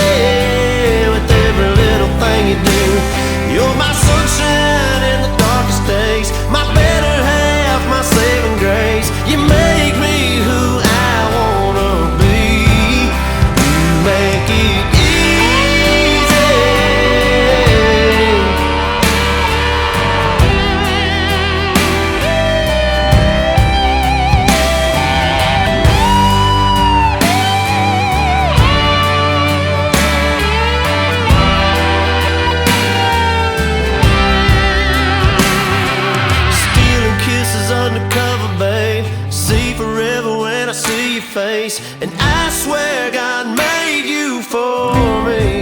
with every little thing you do. You're my sunshine in the darkest days, my better half, my saving grace. You make me who I wanna be. You make it easy. Stealing kisses undercover, babe, see forever when I see your face. And I swear God made you for me.